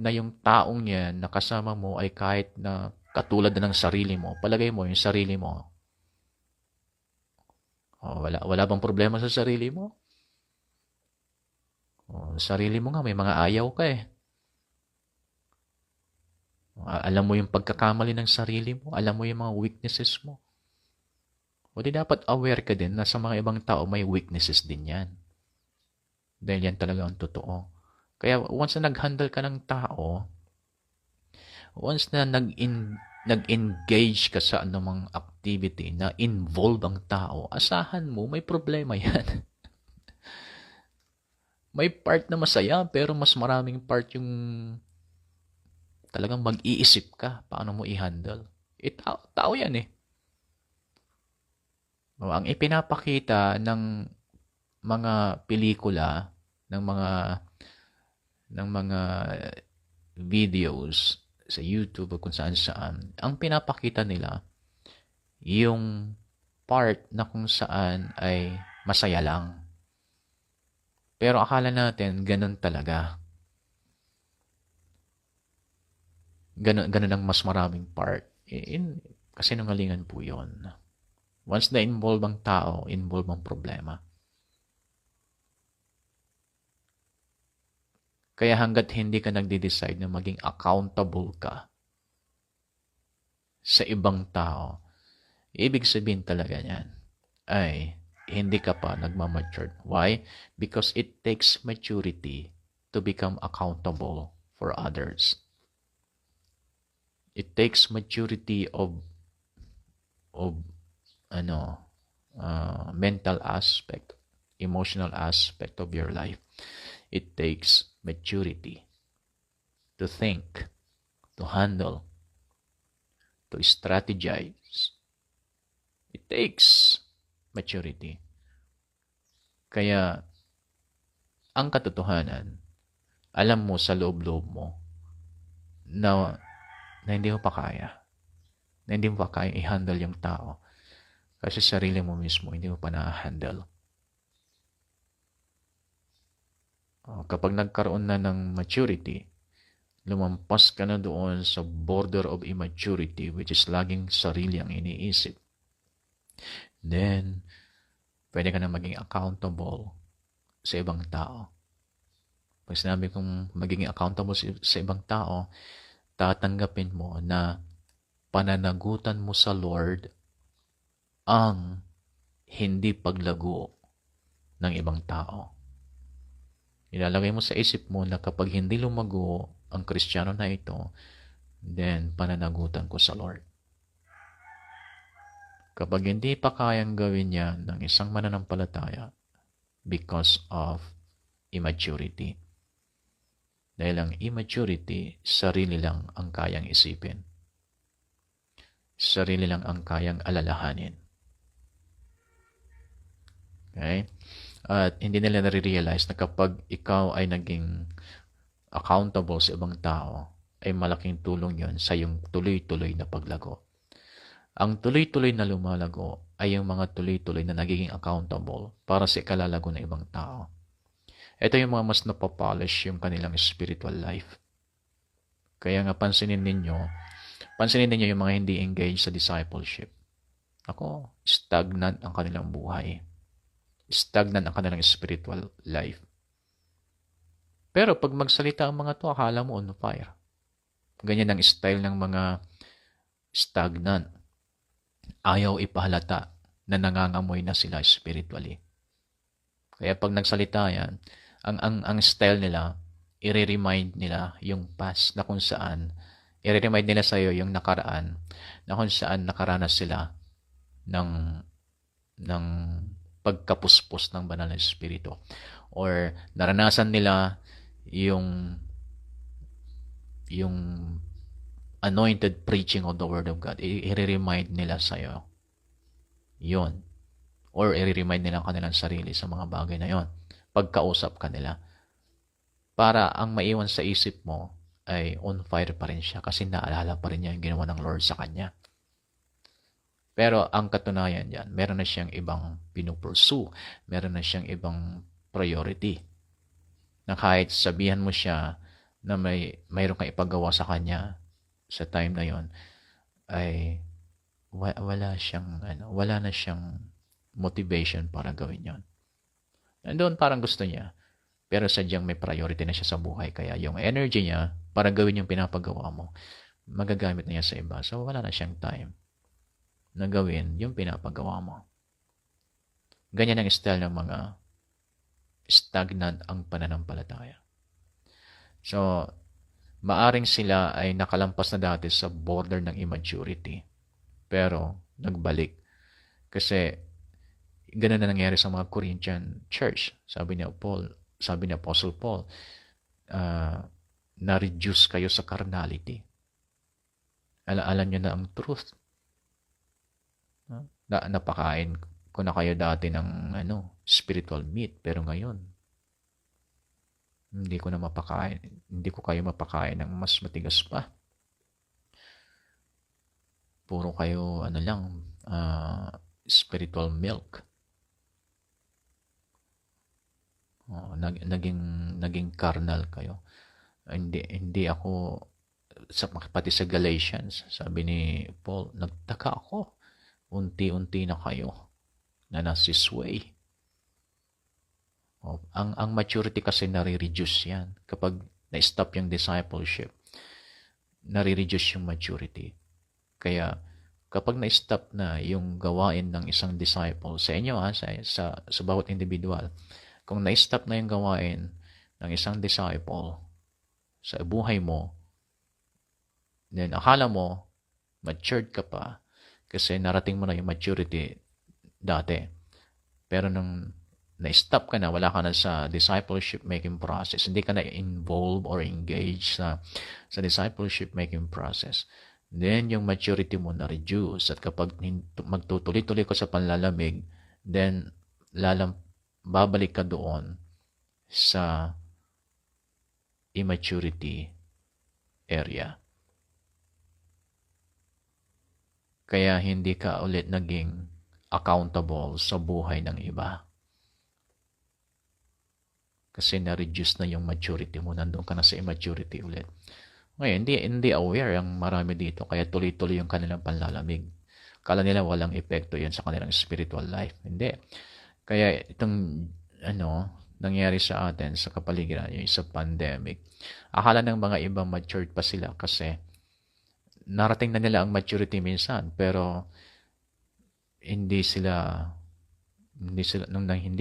na yung taong yan na kasama mo ay kahit na katulad na ng sarili mo, palagay mo yung sarili mo. Wala bang problema sa sarili mo? Sarili mo nga, may mga ayaw ka eh. Alam mo yung pagkakamali ng sarili mo. Alam mo yung mga weaknesses mo. O di dapat aware ka din na sa mga ibang tao may weaknesses din yan. Dahil yan talaga ang totoo. Kaya once na nag-handle ka ng tao, once na nag-engage ka sa anumang activity na involve ang tao, asahan mo may problema yan. May part na masaya, pero mas maraming part yung talagang mag-iisip ka paano mo i-handle. Tao yan eh. Ang ipinapakita ng mga pelikula, ng mga videos sa YouTube o kung saan, ang pinapakita nila yung part na kung saan ay masaya lang. Pero akala natin ganun talaga. Ganun ang mas maraming part. Kasi nungalingan po yun. Once na involve ang tao, involve ang problema. Kaya hanggat hindi ka nagde-decide na maging accountable ka sa ibang tao, ibig sabihin talaga niyan ay hindi ka pa nagmamature. Why? Because it takes maturity to become accountable for others. It takes maturity of mental aspect, emotional aspect of your life. It takes maturity to think, to handle, to strategize. It takes maturity. Kaya, ang katotohanan, alam mo sa loob-loob mo na hindi mo pa kaya. Na hindi mo pa kaya i-handle yung tao. Kasi sarili mo mismo, hindi mo pa na-handle. Kapag nagkaroon na ng maturity, lumampas ka na doon sa border of immaturity, which is laging sarili ang iniisip. Then, pwede ka na maging accountable sa ibang tao. Pag sinabi kong magiging accountable sa ibang tao, tatanggapin mo na pananagutan mo sa Lord ang hindi paglago ng ibang tao. Ilalagay mo sa isip mo na kapag hindi lumago ang Kristiyano na ito, then pananagutan ko sa Lord. Kapag hindi pa kayang gawin yan ng isang mananampalataya because of immaturity. Dahil ang immaturity, sarili lang ang kayang isipin. Sarili lang ang kayang alalahanin. Okay? At hindi nila nare-realize na kapag ikaw ay naging accountable sa ibang tao, ay malaking tulong yon sa iyong tuloy-tuloy na paglago. Ang tuloy-tuloy na lumalago ay yung mga tuloy-tuloy na nagiging accountable para sa ikalalago ng ibang tao. Ito yung mga mas napapolish yung kanilang spiritual life. Kaya nga pansinin ninyo yung mga hindi engaged sa discipleship. Stagnant ang kanilang buhay. Stagnant ang kanilang spiritual life. Pero pag magsalita ang mga to, akala mo on fire. Ganyan ang style ng mga stagnant. Ayaw ipahalata na nangangamoy na sila spiritually. Kaya pag nagsalita yan, ang style nila, i-remind nila yung past na kung saan, i-remind nila sa iyo yung nakaraan na kung saan nakaranas sila ng pagkapuspos ng banal na espiritu. Or naranasan nila yung anointed preaching of the Word of God. I-remind nila sa iyo yun. Or i-remind nila ang kanilang sarili sa mga bagay na yon. Pagkausap ka nila. Para ang maiwan sa isip mo ay on fire pa rin siya kasi naalala pa rin niya yung ginawa ng Lord sa kanya. Pero ang katunayan yan, meron na siyang ibang pinupursue. Meron na siyang ibang priority. Na kahit sabihan mo siya na mayroon kang ipagawa sa kanya sa time na yon, ay wala na siyang motivation para gawin yon. Doon parang gusto niya, pero sadyang may priority na siya sa buhay. Kaya yung energy niya para gawin yung pinapagawa mo, magagamit na niya sa iba. So, wala na siyang time na gawin yung pinapagawa mo. Ganyan ang style ng mga stagnant ang pananampalataya. So, maaring sila ay nakalampas na dati sa border ng immaturity. Pero, nagbalik. Kasi, ganun na nangyari sa mga Corinthian church. Sabi ni Apostle Paul, na-reduce kayo sa carnality. Alam nyo na ang truth. Napakain ko na kayo dati ng spiritual meat, pero ngayon, hindi ko kayo mapakain ng mas matigas pa. Puro kayo, spiritual milk. Naging carnal kayo. Hindi ako, pati sa Galatians, sabi ni Paul, nagtaka ako, unti-unti na kayo na nasisway. Ang maturity kasi nare-reduce yan. Kapag na-stop yung discipleship, nare-reduce yung maturity. Kaya, kapag na-stop na yung gawain ng isang disciple, sa inyo sa bawat individual, kung na-stop na yung gawain ng isang disciple sa buhay mo, then akala mo, matured ka pa, kasi narating mo na yung maturity dati. Pero nung na-stop ka na, wala ka na sa discipleship making process, hindi ka na involved or engaged sa discipleship making process, then yung maturity mo na-reduce. At kapag magtutuloy-tuloy ka sa panlalamig, then babalik ka doon sa immaturity area. Kaya hindi ka ulit naging accountable sa buhay ng iba. Kasi na-reduce na yung maturity mo. Nandun ka na sa immaturity ulit. Ngayon, hindi aware ang marami dito. Kaya tuloy-tuloy yung kanilang panlalamig. Kala nila walang epekto yun sa kanilang spiritual life. Hindi. Kaya itong nangyari sa atin sa kapaligiran, yung sa pandemic, akala ng mga ibang matured pa sila kasi narating na nila ang maturity minsan, pero hindi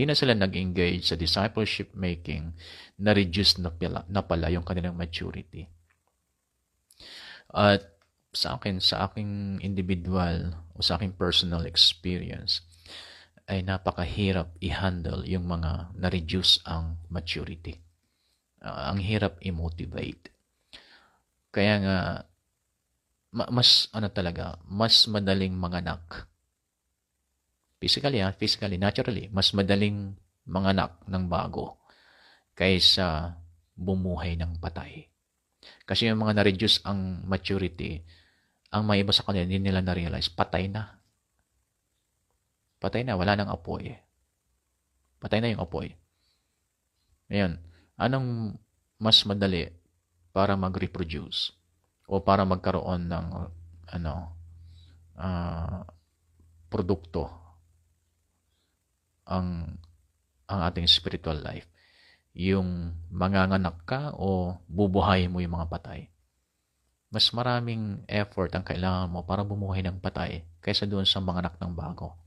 na sila nag-engage sa discipleship making, na-reduce na pala yung kanilang maturity. At sa aking individual o sa aking personal experience, ay napakahirap i-handle yung mga na-reduce ang maturity. Ang hirap i-motivate. Kaya nga, mas madaling manganak. Physically, naturally, mas madaling manganak ng bago kaysa bumuhay ng patay. Kasi yung mga na-reduce ang maturity, ang may iba sa kanila, hindi nila na-realize, patay na. Patay na, wala nang apoy. Patay na yung apoy. Ngayon, anong mas madali para mag-reproduce o para magkaroon ng produkto ang ating spiritual life? Yung manganganak ka o bubuhayin mo yung mga patay? Mas maraming effort ang kailangan mo para bumuhay ng patay kaysa doon sa manganak ng bago.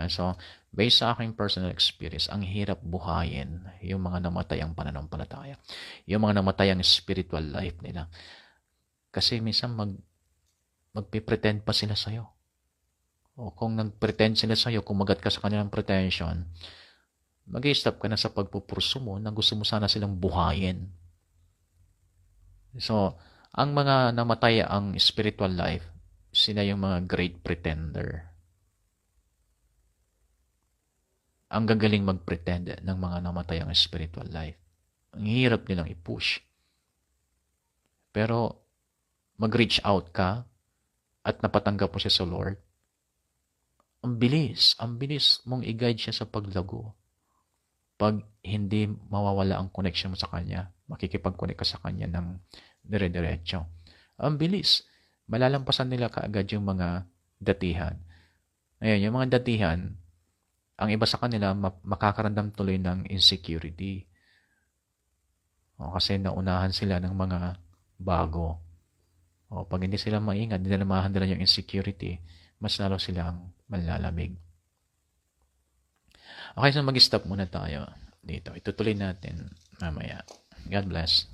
So, based sa aking personal experience, ang hirap buhayin yung mga namatay ang pananampalataya. Yung mga namatay ang spiritual life nila. Kasi minsan magpipretend pa sila sa'yo. O kung nagpretend sila sa'yo, kumagat ka sa kanilang pretension, mag-i-stop ka na sa pagpupurso mo na gusto mo sana silang buhayin. So, ang mga namatay ang spiritual life, sila yung mga great pretender. Ang gagaling mag-pretend ng mga namatay ang spiritual life. Ang hirap nilang i-push. Pero, mag-reach out ka at napatanggap mo siya sa Lord, ang bilis mong i-guide siya sa paglago. Pag hindi mawawala ang connection mo sa Kanya, makikipag-connect ka sa Kanya ng dire-diretso. Ang bilis. Malalampasan nila kaagad yung mga datihan. Ngayon, yung mga datihan, ang iba sa kanila makakaramdam tuloy ng insecurity. Kasi naunahan sila ng mga bago. O pag hindi sila maingat, hindi nila mahandle yung insecurity, mas lalo silang malalamig. Okay, so mag-stop muna tayo dito. Itutuloy natin mamaya. God bless.